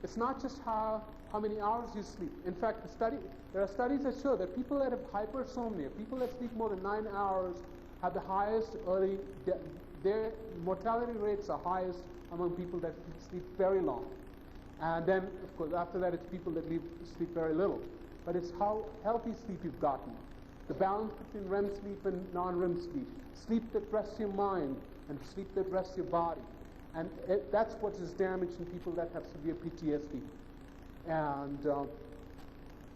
It's not just how many hours you sleep. In fact, there are studies that show that people that have hypersomnia, people that sleep more than 9 hours, have the highest their mortality rates are highest among people that sleep very long. And then, of course, after that, it's people that sleep very little. But it's how healthy sleep you've gotten. The balance between REM sleep and non-REM sleep. Sleep that rests your mind and sleep that rests your body. And that's what is damaged in people that have severe PTSD. And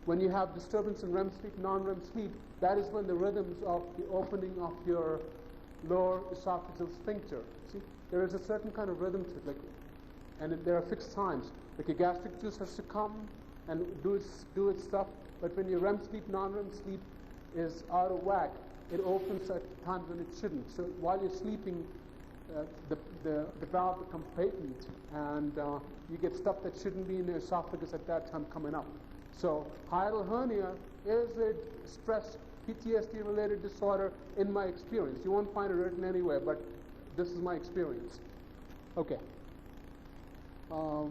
when you have disturbance in REM sleep, non-REM sleep, that is when the rhythms of the opening of your lower esophageal sphincter. See, there is a certain kind of rhythm to it, and there are fixed times. Like your gastric juice has to come and do its stuff, but when your REM sleep, non-REM sleep is out of whack, it opens at times when it shouldn't. So while you're sleeping, the valve becomes patent, and you get stuff that shouldn't be in the esophagus at that time coming up. So hiatal hernia is a stress PTSD-related disorder in my experience. You won't find it written anywhere, but this is my experience. Okay.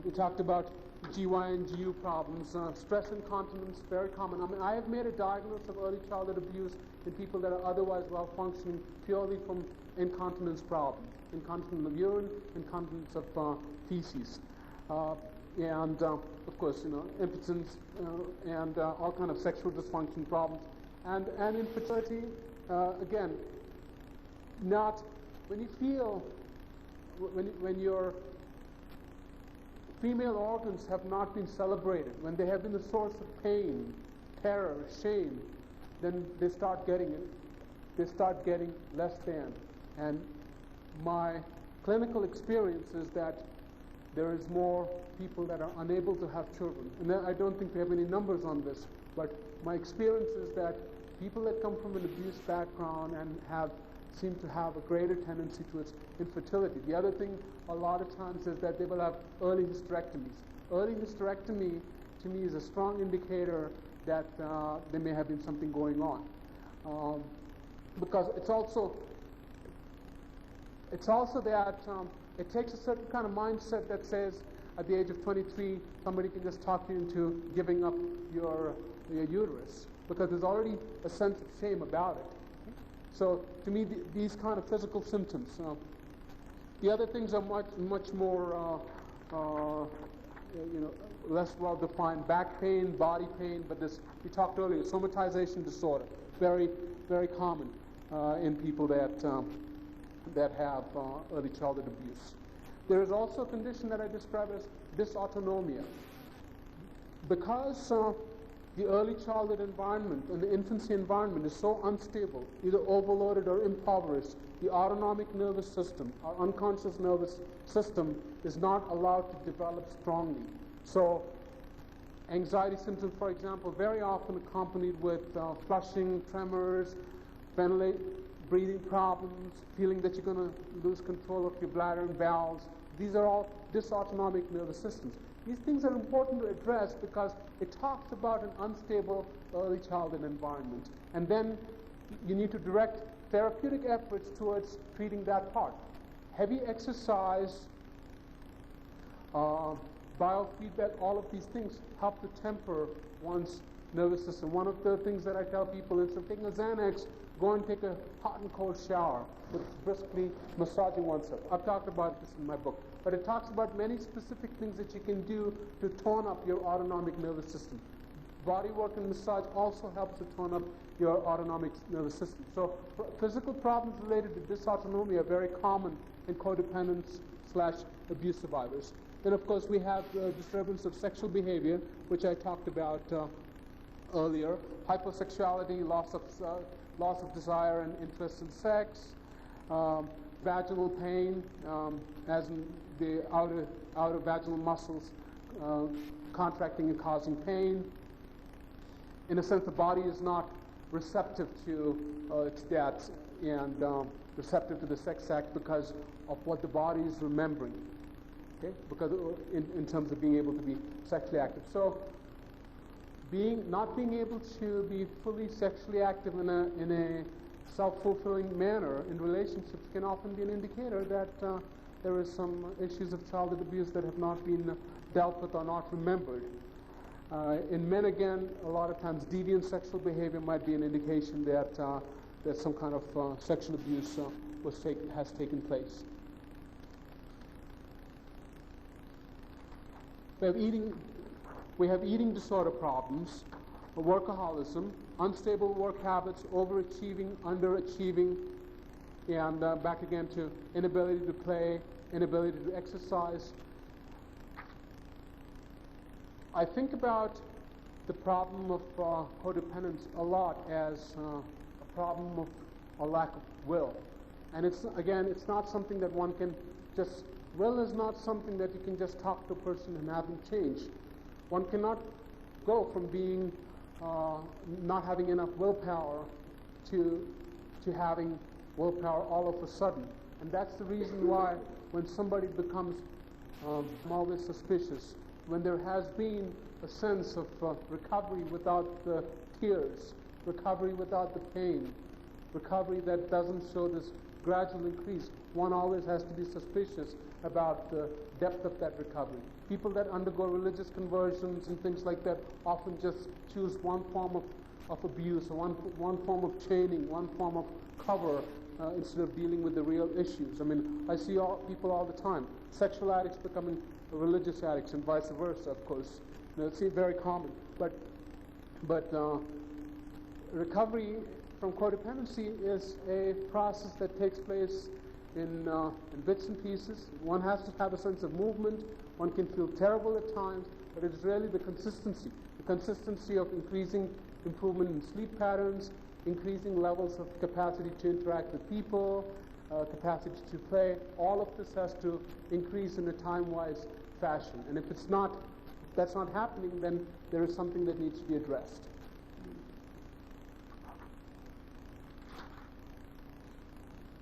We talked about GY and GU problems. Stress incontinence, very common. I mean, I have made a diagnosis of early childhood abuse in people that are otherwise well-functioning purely from incontinence problems. Incontinence of urine, incontinence of feces. And of course, you know, impotence and all kind of sexual dysfunction problems. And infertility, again, not when you feel, when your female organs have not been celebrated, when they have been a source of pain, terror, shame, then they start getting less than. And my clinical experience is that there is more people that are unable to have children. And I don't think we have any numbers on this, but my experience is that people that come from an abuse background and seem to have a greater tendency towards infertility. The other thing a lot of times is that they will have early hysterectomies. Early hysterectomy to me is a strong indicator that there may have been something going on. Because it's also that it takes a certain kind of mindset that says at the age of 23 somebody can just talk you into giving up your uterus. because there's already a sense of shame about it. So to me, these kind of physical symptoms. The other things are much more, less well defined. Back pain, body pain, but this, we talked earlier, somatization disorder, very, very common in people that have early childhood abuse. There is also a condition that I describe as dysautonomia. Because the early childhood environment and the infancy environment is so unstable, either overloaded or impoverished, the autonomic nervous system, our unconscious nervous system, is not allowed to develop strongly. So anxiety symptoms, for example, very often accompanied with flushing, tremors, breathing problems, feeling that you're going to lose control of your bladder and bowels. These are all dysautonomic nervous systems. These things are important to address because it talks about an unstable early childhood environment. And then you need to direct therapeutic efforts towards treating that part. Heavy exercise, biofeedback, all of these things help to temper one's nervous system. One of the things that I tell people is, instead of taking a Xanax, go and take a hot and cold shower with briskly massaging oneself. I've talked about this in my book. But it talks about many specific things that you can do to tone up your autonomic nervous system. Body work and massage also helps to tone up your autonomic nervous system. So physical problems related to dysautonomia are very common in codependents/abuse survivors. Then, of course, we have disturbance of sexual behavior, which I talked about earlier. Hypersexuality, loss of desire and interest in sex, vaginal pain, as in the outer vaginal muscles contracting and causing pain. In a sense, the body is not receptive to its death and receptive to the sex act because of what the body is remembering. Okay, because in terms of being able to be sexually active. So not being able to be fully sexually active in a self-fulfilling manner in relationships can often be an indicator that there is some issues of childhood abuse that have not been dealt with or not remembered. In men, again, a lot of times deviant sexual behavior might be an indication that some kind of sexual abuse has taken place. We have eating disorder problems, workaholism, unstable work habits, overachieving, underachieving, and back again to inability to play, inability to exercise. I think about the problem of codependence a lot as a problem of a lack of will. And it's not something that one can just, will is not something that you can just talk to a person and have them change. One cannot go from being not having enough willpower to having willpower all of a sudden. And that's the reason why when somebody becomes I'm always suspicious. When there has been a sense of recovery without the tears, recovery without the pain, recovery that doesn't show this gradual increase, one always has to be suspicious about the depth of that recovery. People that undergo religious conversions and things like that often just choose one form of abuse, or one form of chaining, one form of cover, instead of dealing with the real issues. I mean, I see people all the time, sexual addicts becoming religious addicts and vice versa, of course. It's very common. But recovery from codependency is a process that takes place in bits and pieces. One has to have a sense of movement. One can feel terrible at times, but it's really the consistency of increasing improvement in sleep patterns, increasing levels of capacity to interact with people, capacity to play. All of this has to increase in a time-wise fashion. And if that's not happening, then there is something that needs to be addressed.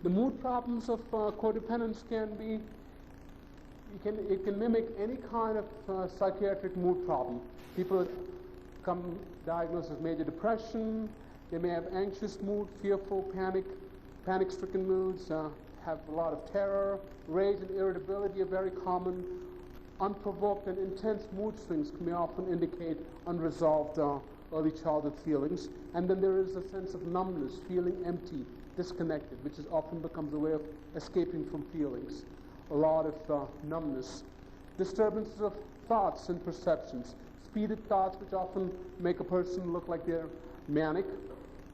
The mood problems of codependence it can mimic any kind of psychiatric mood problem. People come diagnosed with major depression. They may have anxious mood, fearful, panic-stricken moods, have a lot of terror. Rage and irritability are very common. Unprovoked and intense mood swings may often indicate unresolved early childhood feelings. And then there is a sense of numbness, feeling empty, disconnected, which is often becomes a way of escaping from feelings. A lot of numbness. Disturbances of thoughts and perceptions. Speeded thoughts, which often make a person look like they're manic.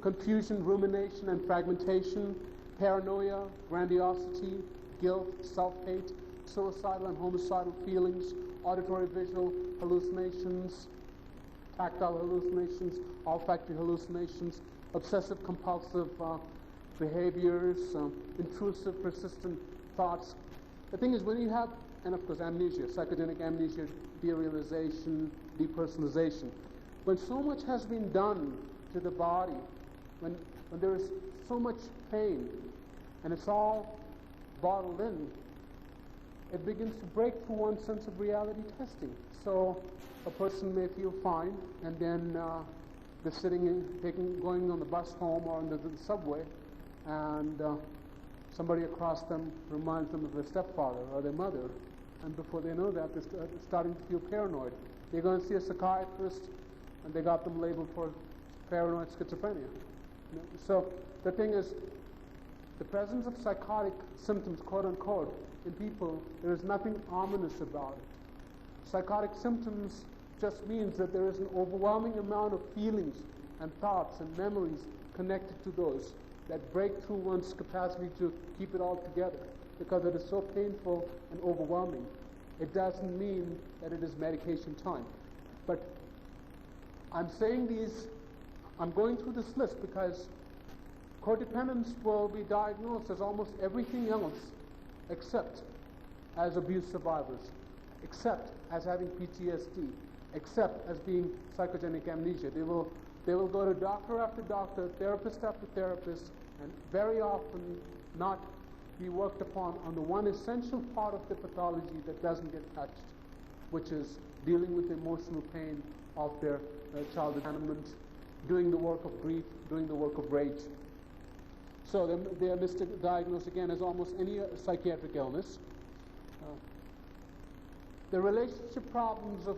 Confusion, rumination, and fragmentation. Paranoia, grandiosity, guilt, self-hate, suicidal and homicidal feelings, auditory visual hallucinations, tactile hallucinations, olfactory hallucinations, obsessive compulsive behaviors, intrusive persistent thoughts. The thing is, when you have, and of course amnesia, psychogenic amnesia, derealization, depersonalization, when so much has been done to the body, when there is so much pain, and it's all bottled in, it begins to break through one's sense of reality testing. So a person may feel fine, and then they're sitting going on the bus home or on the subway, and somebody across them reminds them of their stepfather or their mother, and before they know that, they're starting to feel paranoid. They're going to see a psychiatrist, and they got them labeled for paranoid schizophrenia. So the thing is, the presence of psychotic symptoms, quote unquote, in people, there is nothing ominous about it. Psychotic symptoms just means that there is an overwhelming amount of feelings and thoughts and memories connected to those that break through one's capacity to keep it all together, because it is so painful and overwhelming. It doesn't mean that it is medication time. But I'm saying I'm going through this list because codependents will be diagnosed as almost everything else except as abuse survivors, except as having PTSD, except as being psychogenic amnesia. They will go to doctor after doctor, therapist after therapist, and very often not be worked upon on the one essential part of the pathology that doesn't get touched, which is dealing with the emotional pain of their childhood abandonment, doing the work of grief, doing the work of rage. So they are misdiagnosed again as almost any psychiatric illness. The relationship problems of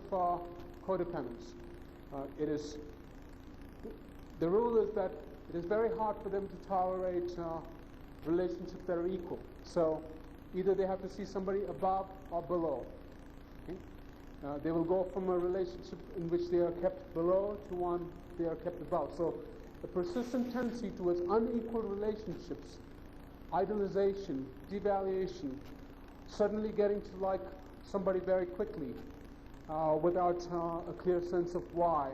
codependence. The rule is that it is very hard for them to tolerate relationships that are equal. So either they have to see somebody above or below. Okay? They will go from a relationship in which they are kept below to one they are kept above. So the persistent tendency towards unequal relationships, idolization, devaluation, suddenly getting to like somebody very quickly without a clear sense of why.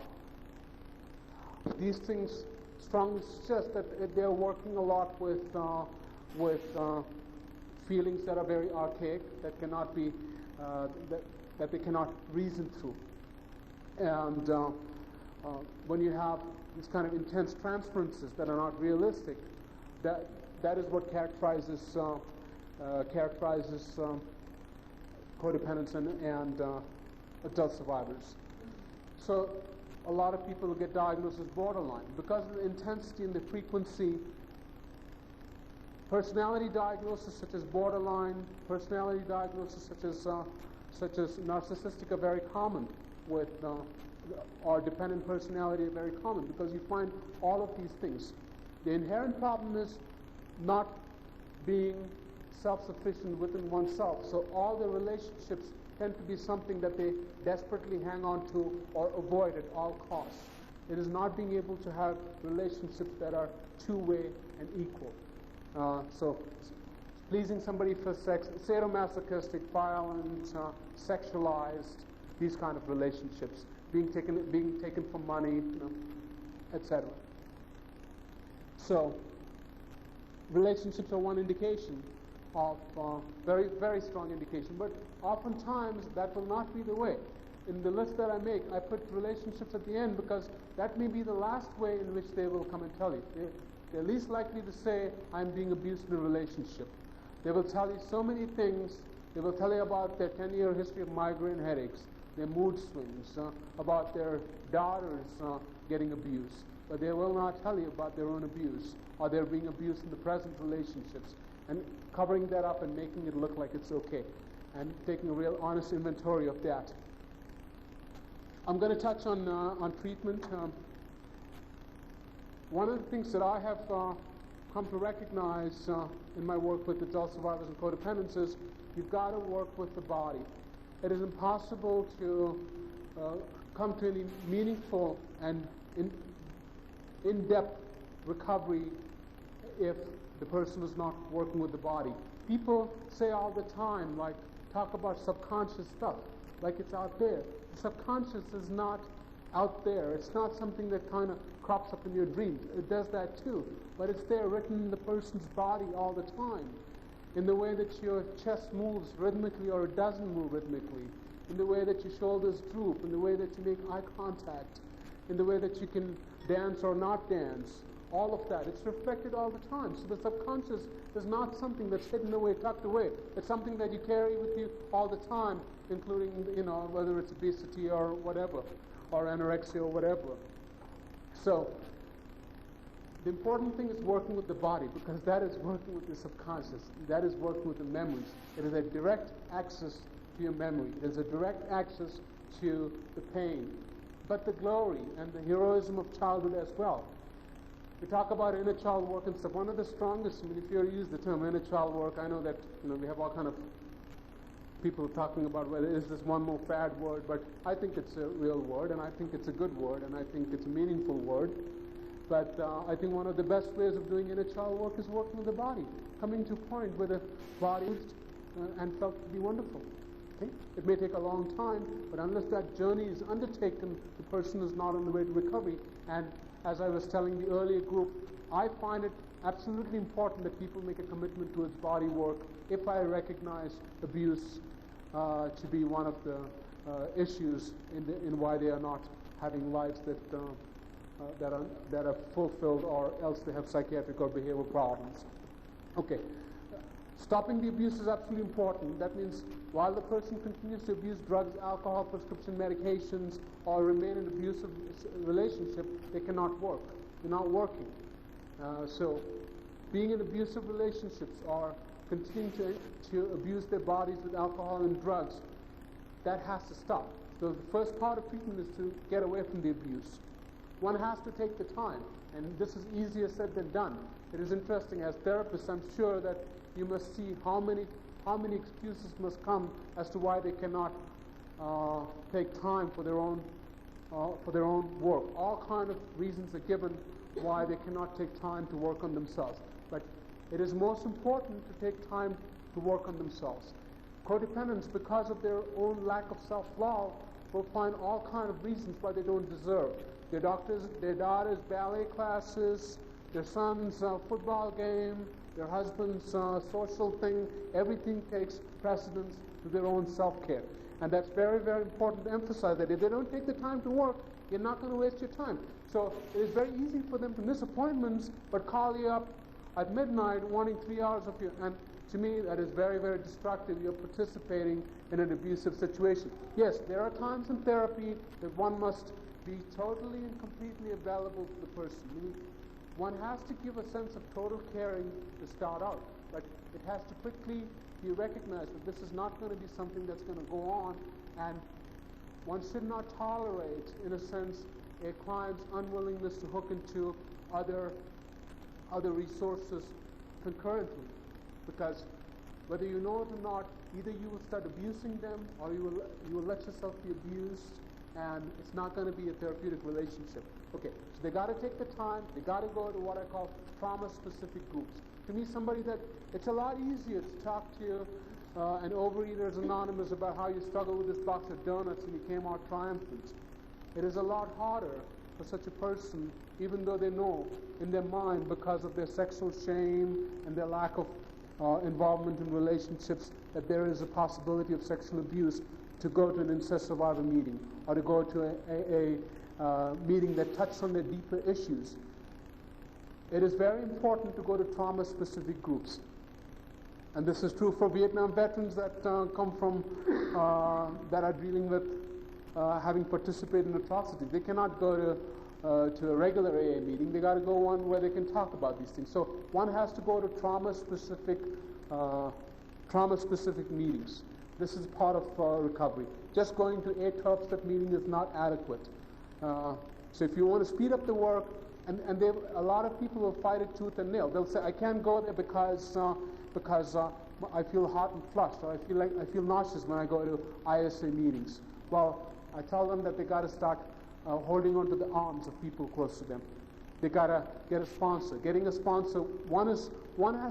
These things strongly suggest that they're working a lot with feelings that are very archaic, that cannot be that they cannot reason through. And when you have these kind of intense transferences that are not realistic, that is what characterizes codependence and adult survivors. So a lot of people get diagnosed as borderline because of the intensity and the frequency. Personality diagnoses such as borderline, personality diagnoses such as narcissistic are very common with, or dependent personality are very common, because you find all of these things. The inherent problem is not being self-sufficient within oneself. So all the relationships tend to be something that they desperately hang on to or avoid at all costs. It is not being able to have relationships that are two-way and equal. So pleasing somebody for sex, sadomasochistic, violent, sexualized, these kind of relationships, being taken for money, etc. So relationships are one indication of very, very strong indication, but oftentimes that will not be the way. In the list that I make, I put relationships at the end because that may be the last way in which they will come and tell you. They're least likely to say, I'm being abused in a relationship. They will tell you so many things. They will tell you about their 10-year history of migraine headaches, their mood swings, about their daughters getting abused. But they will not tell you about their own abuse, or they're being abused in the present relationships, and covering that up and making it look like it's okay, and taking a real honest inventory of that. I'm going to touch on treatment. one of the things that I have come to recognize in my work with adult survivors and codependents is you've got to work with the body. It is impossible to come to any meaningful and in-depth recovery if the person is not working with the body. People say all the time, like, talk about subconscious stuff, like it's out there. The subconscious is not out there. It's not something that kind of crops up in your dreams. It does that too, but it's there written in the person's body all the time, in the way that your chest moves rhythmically or it doesn't move rhythmically, in the way that your shoulders droop, in the way that you make eye contact, in the way that you can dance or not dance. All of that, it's reflected all the time. So the subconscious is not something that's hidden away, tucked away. It's something that you carry with you all the time, including, whether it's obesity or whatever, or anorexia or whatever. So the important thing is working with the body, because that is working with the subconscious. That is working with the memories. It is a direct access to your memory. It is a direct access to the pain, but the glory and the heroism of childhood as well. We talk about inner child work and stuff. One of the strongest, if you use the term inner child work, I know that we have all kind of people talking about whether is this one more fad word, but I think it's a real word, and I think it's a good word, and I think it's a meaningful word. But I think one of the best ways of doing inner child work is working with the body, coming to a point where the body is and felt to be wonderful. Okay? It may take a long time, but unless that journey is undertaken, the person is not on the way to recovery. And as I was telling the earlier group, I find it absolutely important that people make a commitment towards body work if I recognize abuse to be one of the issues in why they are not having lives that are fulfilled, or else they have psychiatric or behavioral problems. Okay. Stopping the abuse is absolutely important. That means while the person continues to abuse drugs, alcohol, prescription medications, or remain in an abusive relationship, they cannot work. They're not working. So being in abusive relationships or continuing to abuse their bodies with alcohol and drugs, that has to stop. So the first part of treatment is to get away from the abuse. One has to take the time, and this is easier said than done. It is interesting, as therapists, I'm sure that you must see how many excuses must come as to why they cannot take time for their own work. All kind of reasons are given why they cannot take time to work on themselves. But it is most important to take time to work on themselves. Codependents, because of their own lack of self-love, will find all kind of reasons why they don't deserve. Their daughter's ballet classes, their son's football game, their husband's social thing, everything takes precedence to their own self-care. And that's very, very important to emphasize, that if they don't take the time to work, you're not going to waste your time. So it is very easy for them to miss appointments, but call you up at midnight wanting 3 hours of you. And to me, that is very, very destructive. You're participating in an abusive situation. Yes, there are times in therapy that one must be totally and completely available to the person. One has to give a sense of total caring to start out, but it has to quickly be recognized that this is not going to be something that's going to go on, and one should not tolerate, in a sense, a client's unwillingness to hook into other resources concurrently, because whether you know it or not, either you will start abusing them or you will let yourself be abused, and it's not going to be a therapeutic relationship. Okay, so they got to take the time. They got to go to what I call trauma-specific groups. To me, somebody that it's a lot easier to talk to an Overeaters Anonymous about how you struggle with this box of donuts and you came out triumphant. It is a lot harder for such a person, even though they know in their mind, because of their sexual shame and their lack of involvement in relationships, that there is a possibility of sexual abuse, to go to an incest survivor meeting or to go to a meeting that touches on their deeper issues. It is very important to go to trauma-specific groups. And this is true for Vietnam veterans that come from, that are dealing with having participated in atrocities. They cannot go to a regular AA meeting. They got to go one where they can talk about these things. So one has to go to trauma-specific meetings. This is part of recovery. Just going to a 12-step meeting is not adequate. So if you want to speed up the work, And a lot of people will fight it tooth and nail. They'll say, I can't go there because I feel hot and flushed, or I feel nauseous when I go to ISA meetings. Well, I tell them that they got to start holding on to the arms of people close to them. They got to get a sponsor. Getting a sponsor, one has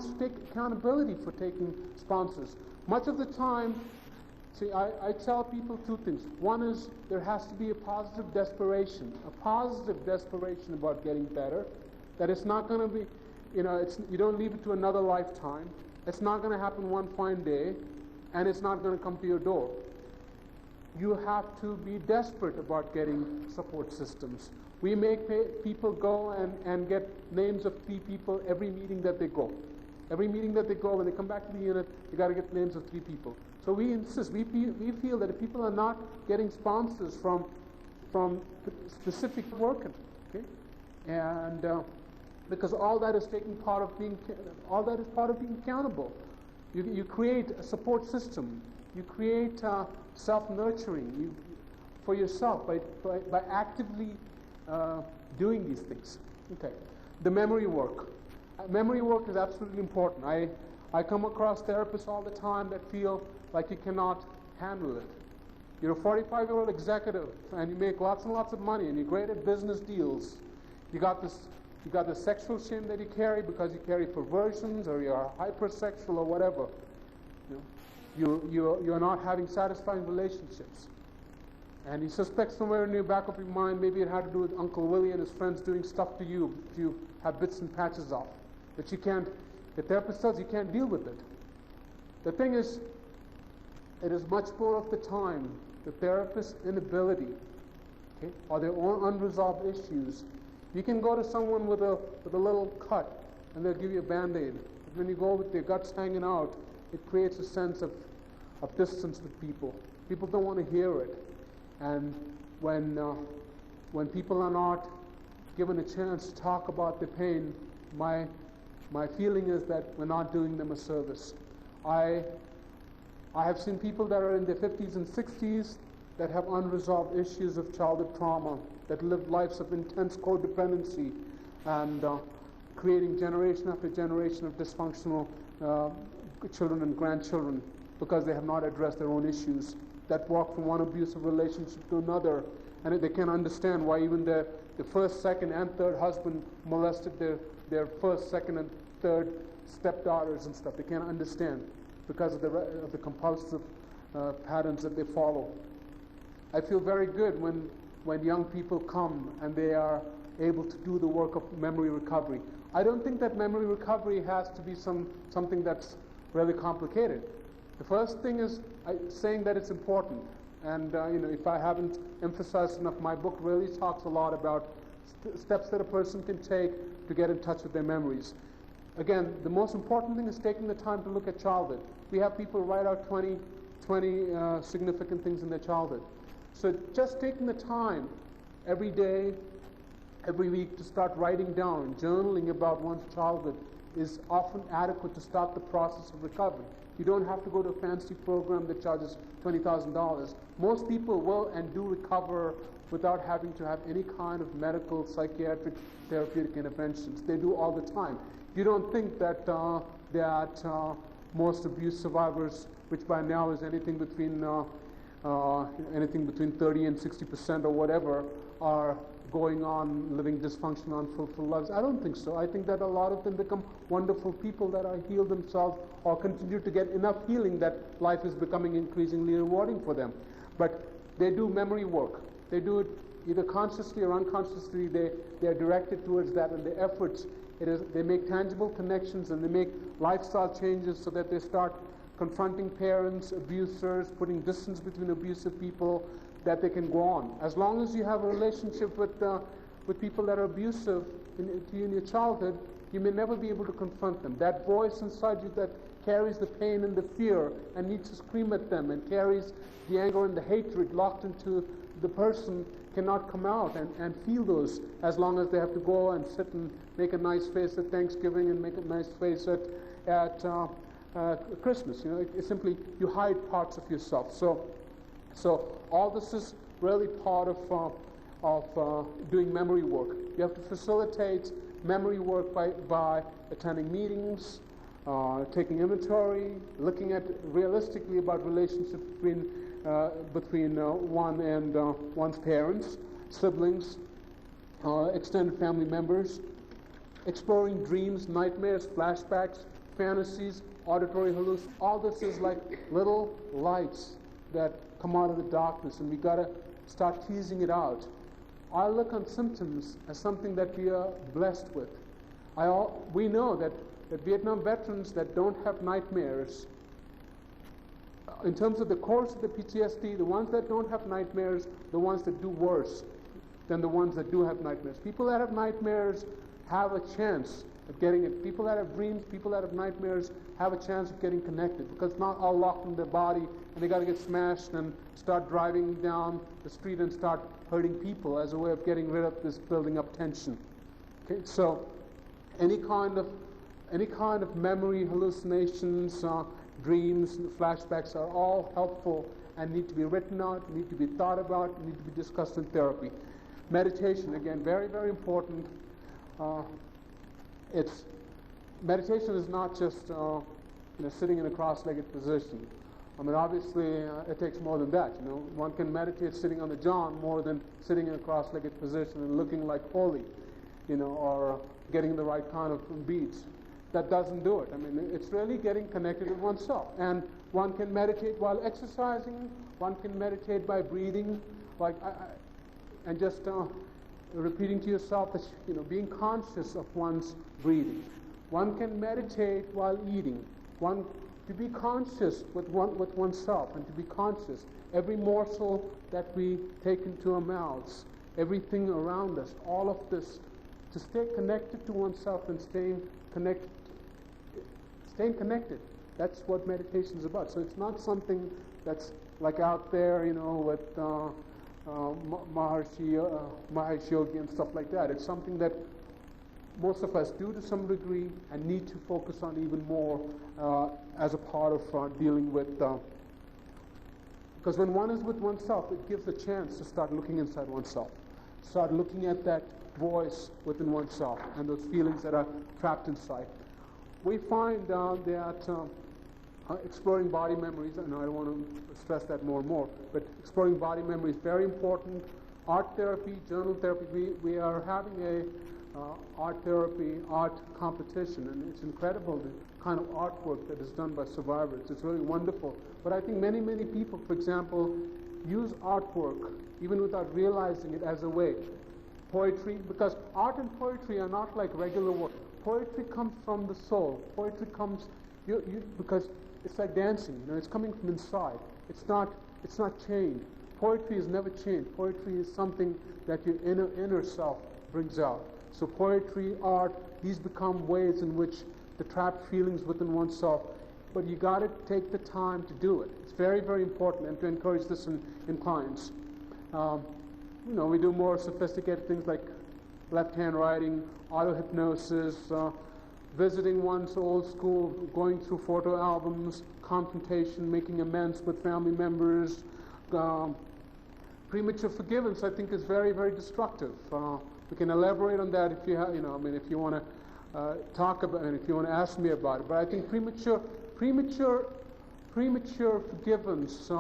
to take accountability for taking sponsors. Much of the time, see, I tell people two things. One is there has to be a positive desperation about getting better. That it's not going to be, you don't leave it to another lifetime. It's not going to happen one fine day, and it's not going to come to your door. You have to be desperate about getting support systems. We make people go and get names of 3 people every meeting that they go. Every meeting that they go, when they come back to the unit, they got to get names of 3 people. So we insist, we feel that if people are not getting sponsors from specific work, okay, and because all that is part of being accountable. You create a support system. You create self-nurturing for yourself by actively doing these things. Okay, the memory work. Memory work is absolutely important. I come across therapists all the time that feel like you cannot handle it. You're a 45-year-old executive and you make lots and lots of money and you're great at business deals. You got the sexual shame that you carry because you carry perversions or you're hypersexual or whatever. You're not having satisfying relationships. And you suspect somewhere in the back of your mind maybe it had to do with Uncle Willie and his friends doing stuff to you that you have bits and patches of. That you can't, the therapist says you can't deal with it. The thing is, it is much more of the time the therapist's inability, okay, or their own unresolved issues. You can go to someone with a little cut and they'll give you a Band-Aid. But when you go with their guts hanging out, it creates a sense of distance with people. People don't want to hear it. And when people are not given a chance to talk about the pain, my feeling is that we're not doing them a service. I have seen people that are in their 50s and 60s that have unresolved issues of childhood trauma, that live lives of intense codependency and creating generation after generation of dysfunctional children and grandchildren because they have not addressed their own issues, that walk from one abusive relationship to another, and they can't understand why even the first, second, and third husband molested their first, second, and third stepdaughters and stuff. They can't understand because of the compulsive patterns that they follow. I feel very good when young people come and they are able to do the work of memory recovery. I don't think that memory recovery has to be something that's really complicated. The first thing is saying that it's important. And if I haven't emphasized enough, my book really talks a lot about steps that a person can take to get in touch with their memories. Again, the most important thing is taking the time to look at childhood. We have people write out 20 significant things in their childhood. So just taking the time every day, every week to start writing down, journaling about one's childhood is often adequate to start the process of recovery. You don't have to go to a fancy program that charges $20,000. Most people will and do recover without having to have any kind of medical, psychiatric, therapeutic interventions. They do all the time. You don't think that most abuse survivors, which by now is anything between 30 and 60% or whatever, are going on living dysfunctional, unfulfilled lives. I don't think so. I think that a lot of them become wonderful people that are healed themselves or continue to get enough healing that life is becoming increasingly rewarding for them. But they do memory work. They do it either consciously or unconsciously. They are directed towards that, and the efforts, they make tangible connections and they make lifestyle changes so that they start confronting parents, abusers, putting distance between abusive people, that they can go on. As long as you have a relationship with people that are abusive to you in your childhood, you may never be able to confront them. That voice inside you that carries the pain and the fear and needs to scream at them and carries the anger and the hatred locked into the person cannot come out and feel those as long as they have to go and sit and make a nice face at Thanksgiving and make a nice face at Christmas. It's simply you hide parts of yourself. So all this is really part of doing memory work. You have to facilitate memory work by attending meetings, taking inventory, looking at realistically about relationships between one and one's parents, siblings, extended family members, exploring dreams, nightmares, flashbacks, fantasies, auditory hallucinations. All this is like little lights that come out of the darkness, and we got to start teasing it out. I look on symptoms as something that we are blessed with. We know that Vietnam veterans that don't have nightmares, in terms of the course of the PTSD, the ones that don't have nightmares, the ones that do worse than the ones that do have nightmares. People that have nightmares have a chance of getting it. People that have dreams, people that have nightmares have a chance of getting connected, because it's not all locked in their body and they got to get smashed and start driving down the street and start hurting people as a way of getting rid of this building up tension. Okay, so any kind of memory hallucinations, dreams, flashbacks are all helpful and need to be written out, need to be thought about, need to be discussed in therapy. Meditation, again, very, very important. Meditation is not just sitting in a cross-legged position. I mean, obviously, it takes more than that. One can meditate sitting on the john more than sitting in a cross-legged position and looking like holy, or getting the right kind of beats. That doesn't do it. I mean, it's really getting connected with oneself. And one can meditate while exercising. One can meditate by breathing, and just repeating to yourself that being conscious of one's breathing. One can meditate while eating. To be conscious with oneself, and to be conscious every morsel that we take into our mouths, everything around us, all of this, to stay connected to oneself and staying connected. That's what meditation is about. So it's not something that's like out there, with Maharshi Yogi and stuff like that. It's something that most of us do to some degree and need to focus on even more as a part of dealing with. Because when one is with oneself, it gives a chance to start looking inside oneself, start looking at that voice within oneself and those feelings that are trapped inside. We find that exploring body memories, and I don't want to stress that more and more, but exploring body memory is very important. Art therapy, journal therapy, we are having a art competition, and it's incredible the kind of artwork that is done by survivors. It's really wonderful. But I think many, many people, for example, use artwork even without realizing it as a way. Poetry, because art and poetry are not like regular work. Poetry comes from the soul. Poetry comes because it's like dancing. It's coming from inside. It's not chained. Poetry is never chained. Poetry is something that your inner self brings out. So poetry, art, these become ways in which the trapped feelings within oneself, but you got to take the time to do it. It's very, very important, and to encourage this in clients. We do more sophisticated things like left-hand writing, auto-hypnosis, visiting one's old school, going through photo albums, confrontation, making amends with family members. Premature forgiveness, I think, is very, very destructive. We can elaborate on that if you have, if you want to talk about it, if you want to ask me about it. But I think premature forgiveness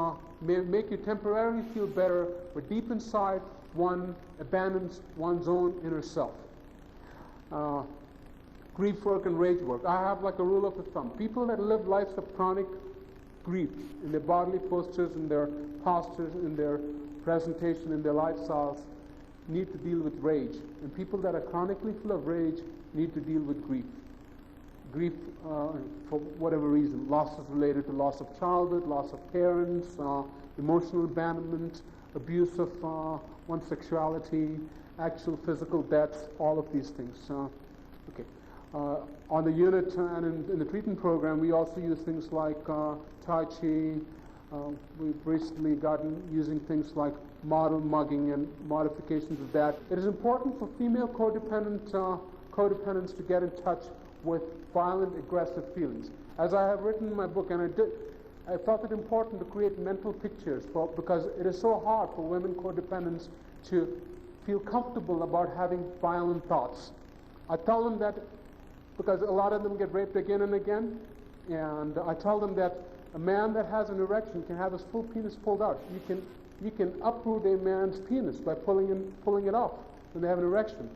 may make you temporarily feel better, but deep inside, one abandons one's own inner self. Grief work and rage work. I have like a rule of thumb. People that live lives of chronic grief in their bodily postures, in their postures, in their presentation, in their lifestyles, need to deal with rage. And people that are chronically full of rage need to deal with grief. Grief for whatever reason. Losses related to loss of childhood, loss of parents, emotional abandonment, abuse of one's sexuality, actual physical deaths, all of these things. On the unit and in the treatment program, we also use things like Tai Chi. We've recently gotten using things like model mugging and modifications of that. It is important for female codependents to get in touch with violent, aggressive feelings. As I have written in my book, and I felt it important to create mental pictures because it is so hard for women codependents to feel comfortable about having violent thoughts. I tell them that because a lot of them get raped again and again, and I tell them that a man that has an erection can have his full penis pulled out. You can uproot a man's penis by pulling it off when they have an erection.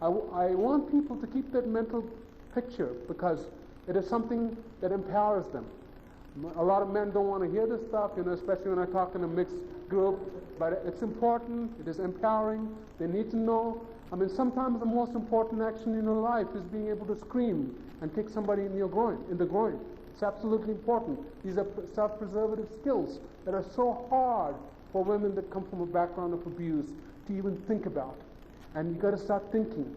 I want people to keep that mental picture because it is something that empowers them. A lot of men don't want to hear this stuff, especially when I talk in a mixed group, but it's important, it is empowering, they need to know. I mean, sometimes the most important action in your life is being able to scream and kick somebody in the groin. It's absolutely important. These are self-preservative skills that are so hard for women that come from a background of abuse to even think about. And you got to start thinking,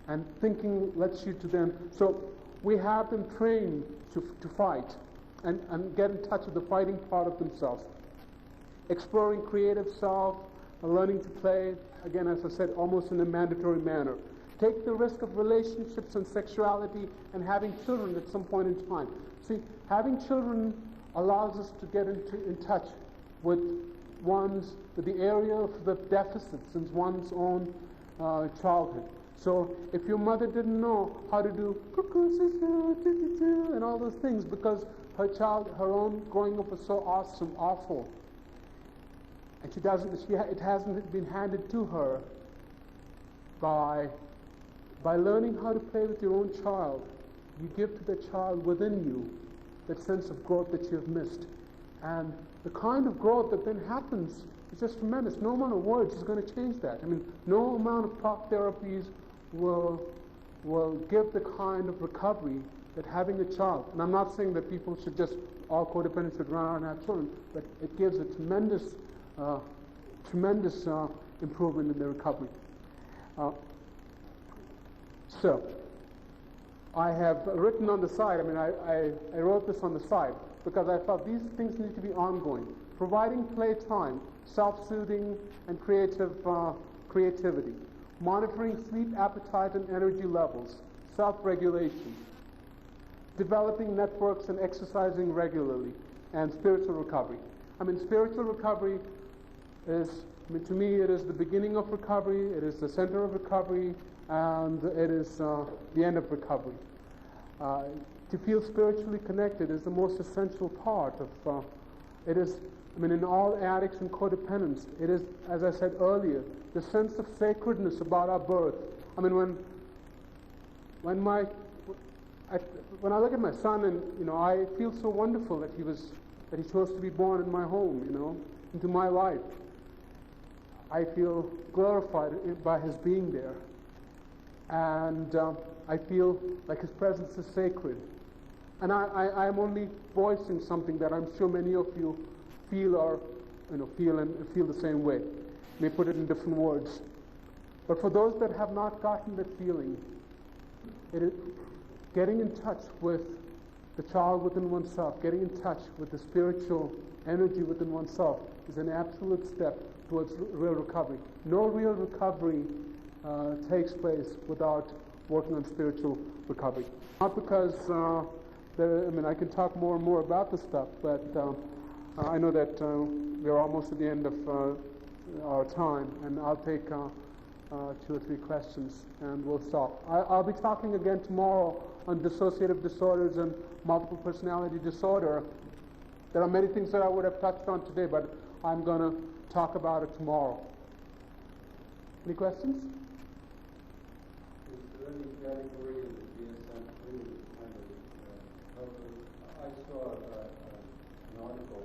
and thinking lets you to then. So we have them trained to fight and get in touch with the fighting part of themselves. Exploring creative self, learning to play, again, as I said, almost in a mandatory manner. Take the risk of relationships and sexuality and having children at some point in time. See, having children allows us to get in touch with the area of the deficits in one's own childhood. So if your mother didn't know how to do cuckoo, sister, and all those things because her own growing up was so awful, and it hasn't been handed to her by learning how to play with your own child, you give to the child within you that sense of growth that you have missed. And the kind of growth that then happens is just tremendous. No amount of words is going to change that. I mean, no amount of talk therapies will give the kind of recovery that having a child. And I'm not saying that people should just, all codependents should run out and have children, but it gives a tremendous improvement in their recovery. So, I have written on the side, I wrote this on the side because I thought these things need to be ongoing. Providing playtime, self-soothing, and creativity. Monitoring sleep, appetite, and energy levels. Self-regulation. Developing networks and exercising regularly. And spiritual recovery. Spiritual recovery is, to me, it is the beginning of recovery, it is the center of recovery, and it is the end of recovery. To feel spiritually connected is the most essential part of it is, in all addicts and codependents, it is, as I said earlier, the sense of sacredness about our birth. When I look at my son and, I feel so wonderful that he chose to be born in my home, into my life. I feel glorified by his being there. And I feel like his presence is sacred. And I am only voicing something that I'm sure many of you feel feel the same way. May put it in different words. But for those that have not gotten that feeling, it is getting in touch with the child within oneself, getting in touch with the spiritual energy within oneself is an absolute step towards real recovery. No real recovery takes place without working on spiritual recovery. Not because I can talk more and more about this stuff, but I know that we're almost at the end of our time, and I'll take 2 or 3 questions, and we'll stop. I'll be talking again tomorrow on dissociative disorders and multiple personality disorder. There are many things that I would have touched on today, but I'm going to talk about it tomorrow. Any questions? Is there any category of the DSM-3 that kind of covers? I saw an article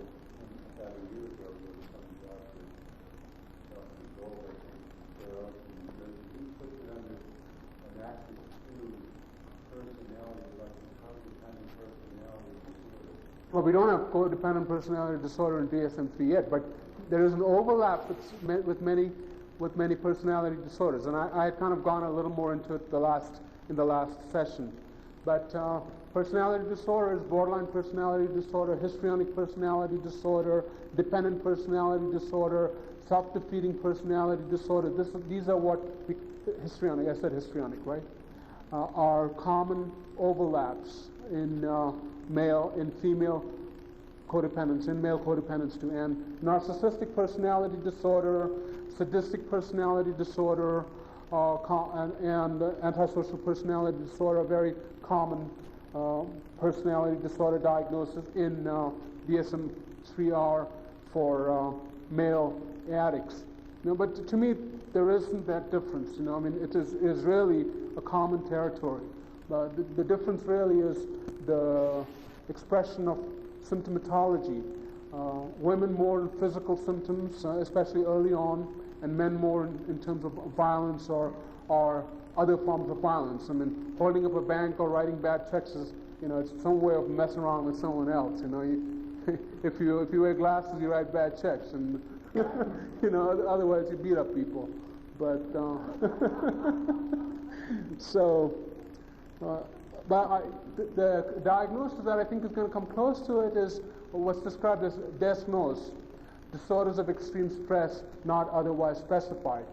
about a year ago with some Dr. Gold, I think, he puts it under an axis 2 personality, like codependent personality disorder. Well, we don't have codependent personality disorder in DSM-3 yet, but there is an overlap with many personality disorders, and I had kind of gone a little more into it in the last session. But personality disorder is borderline personality disorder, histrionic personality disorder, dependent personality disorder, self-defeating personality disorder. These are what histrionic, I said histrionic, right? Are common overlaps in male and female codependence, in male codependence too. And narcissistic personality disorder, sadistic personality disorder and antisocial personality disorder are very common personality disorder diagnosis in DSM-3R for male addicts. But to me, there isn't that difference. I mean, it is really a common territory. The difference really is the expression of symptomatology. Women more in physical symptoms, especially early on, and men more in terms of violence or other forms of violence. I mean, holding up a bank or writing bad checks is, it's some way of messing around with someone else. If you wear glasses, you write bad checks, and otherwise you beat up people. But the diagnosis that I think is going to come close to it is what's described as diagnosed, disorders of extreme stress not otherwise specified.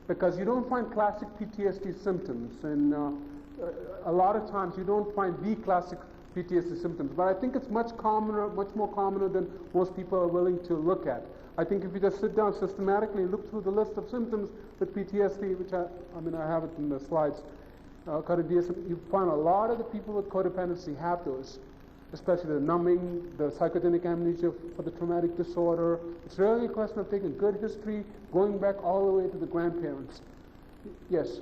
Because you don't find classic PTSD symptoms, and a lot of times you don't find the classic PTSD symptoms. But I think it's much more commoner than most people are willing to look at. I think if you just sit down systematically and look through the list of symptoms with PTSD, which I have it in the slides, you find a lot of the people with codependency have those, especially the numbing, the psychogenic amnesia for the traumatic disorder. It's really a question of taking good history, going back all the way to the grandparents. Yes?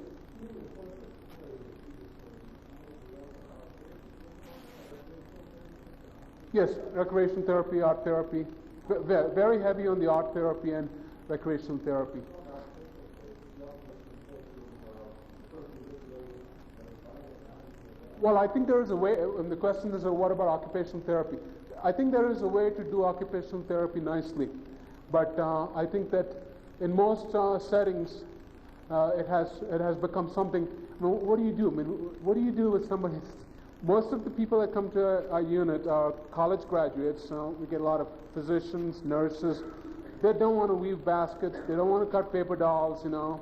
Yes, recreation therapy, art therapy. Very heavy on the art therapy and recreational therapy. Well, I think there is a way, and the question is, what about occupational therapy? I think there is a way to do occupational therapy nicely, but I think that in most settings, it has become something. What do you do? What do you do with somebody? Most of the people that come to our unit are college graduates. We get a lot of physicians, nurses. They don't want to weave baskets. They don't want to cut paper dolls. They don't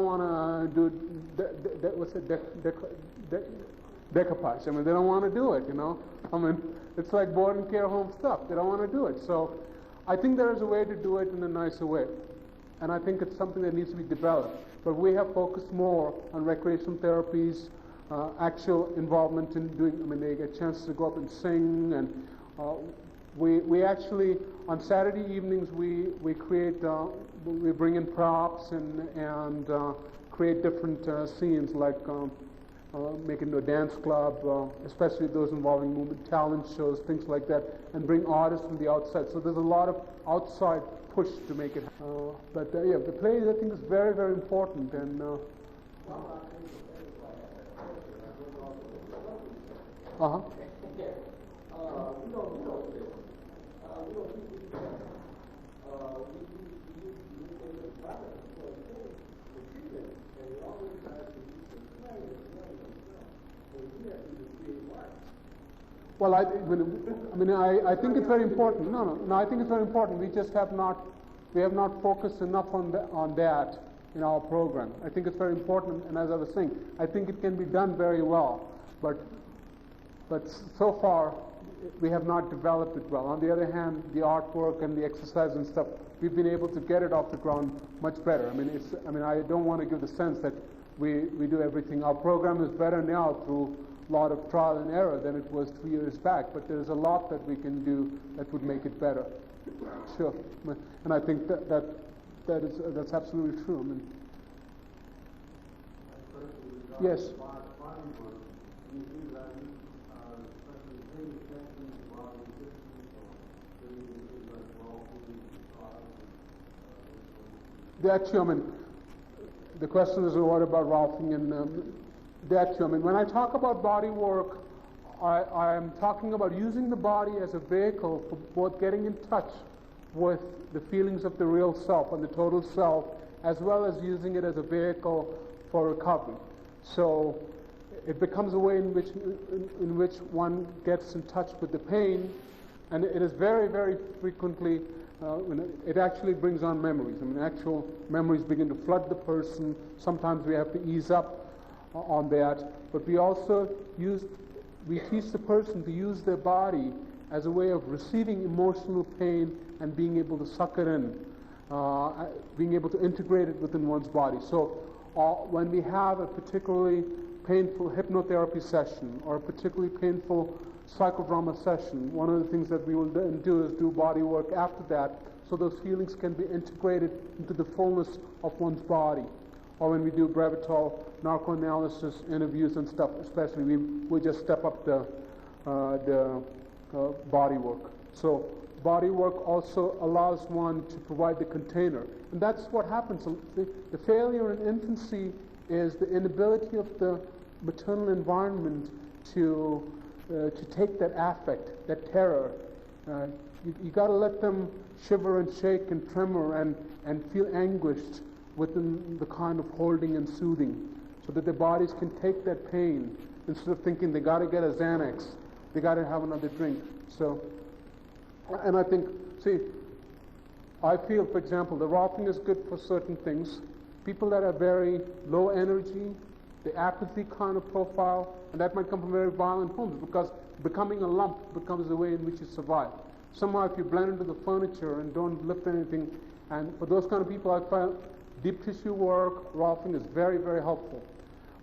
want to do decoupage. I mean, they don't want to do it. I mean, it's like board and care home stuff. They don't want to do it. So, I think there is a way to do it in a nicer way, and I think it's something that needs to be developed. But we have focused more on recreational therapies. Actual involvement in doing, they get a chance to go up and sing, and we actually, on Saturday evenings, we create, we bring in props and create different scenes, like make it into a dance club, especially those involving movement talent shows, things like that, and bring artists from the outside. So there's a lot of outside push to make it. The play, I think, is very, very important, and Well, I think it's very important. No, I think it's very important. We just have not focused enough on that in our program. I think it's very important, and as I was saying, I think it can be done very well, but so far we have not developed it well. On the other hand, the artwork and the exercise and stuff, we've been able to get it off the ground much better. I don't want to give the sense that we do everything. Our program is better now through a lot of trial and error than it was 3 years back, but there's a lot that we can do that would make it better. Sure, and I think that's absolutely true. Yes. The question is what about Rolfing and when I talk about body work, I am talking about using the body as a vehicle for both getting in touch with the feelings of the real self and the total self, as well as using it as a vehicle for recovery. So it becomes a way in which one gets in touch with the pain, and it is very, very frequently, it actually brings on memories. Actual memories begin to flood the person. Sometimes we have to ease up on that, but we also teach the person to use their body as a way of receiving emotional pain and being able to suck it in. being able to integrate it within one's body. So when we have a particularly painful hypnotherapy session or a particularly painful psychodrama session, one of the things that we will then do is do body work after that, so those feelings can be integrated into the fullness of one's body. Or when we do Brevitol narcoanalysis interviews and stuff, especially, we just step up the body work. So body work also allows one to provide the container. And that's what happens. The failure in infancy is the inability of the maternal environment to take that affect, that terror. You got to let them shiver and shake and tremor and feel anguished within the kind of holding and soothing, so that their bodies can take that pain instead of thinking they got to get a Xanax, they got to have another drink. So, and I think, see, I feel, for example, the raw thing is good for certain things. People that are very low energy, the apathy kind of profile, and that might come from very violent homes, because becoming a lump becomes the way in which you survive. Somehow if you blend into the furniture and don't lift anything, and for those kind of people I find deep tissue work, Rolfing is very, very helpful.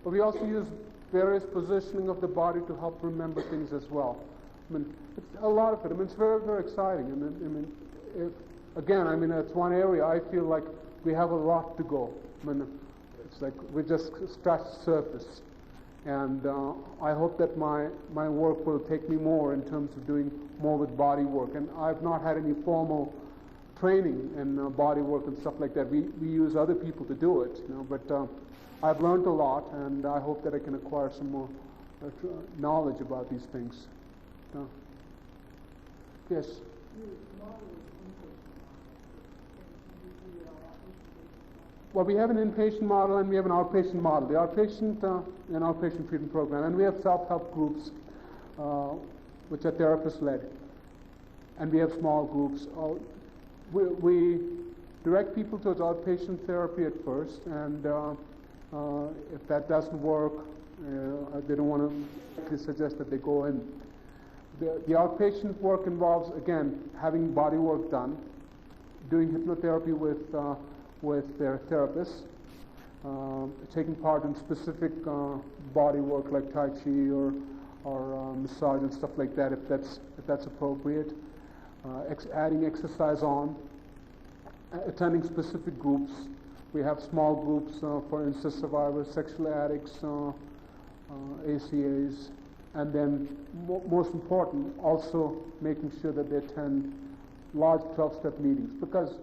But we also use various positioning of the body to help remember things as well. I mean, it's a lot of it. I mean, it's very, very exciting. Again, it's one area I feel like we have a lot to go. I mean, it's like we just scratched the surface. And I hope that my work will take me more in terms of doing more with body work. And I've not had any formal training in body work and stuff like that. We use other people to do it, but I've learned a lot, and I hope that I can acquire some more knowledge about these things. Yes? Well, we have an inpatient model and we have an outpatient model. The outpatient and outpatient treatment program, and we have self-help groups, which are therapist-led, and we have small groups. We direct people towards outpatient therapy at first, and if that doesn't work, they don't want to suggest that they go in. The outpatient work involves, again, having body work done, doing hypnotherapy with their therapists, taking part in specific body work like Tai Chi or massage and stuff like that, if that's appropriate. Adding exercise on, attending specific groups. We have small groups for incest survivors, sexual addicts, ACAs, and then most important, also making sure that they attend large 12-step meetings, because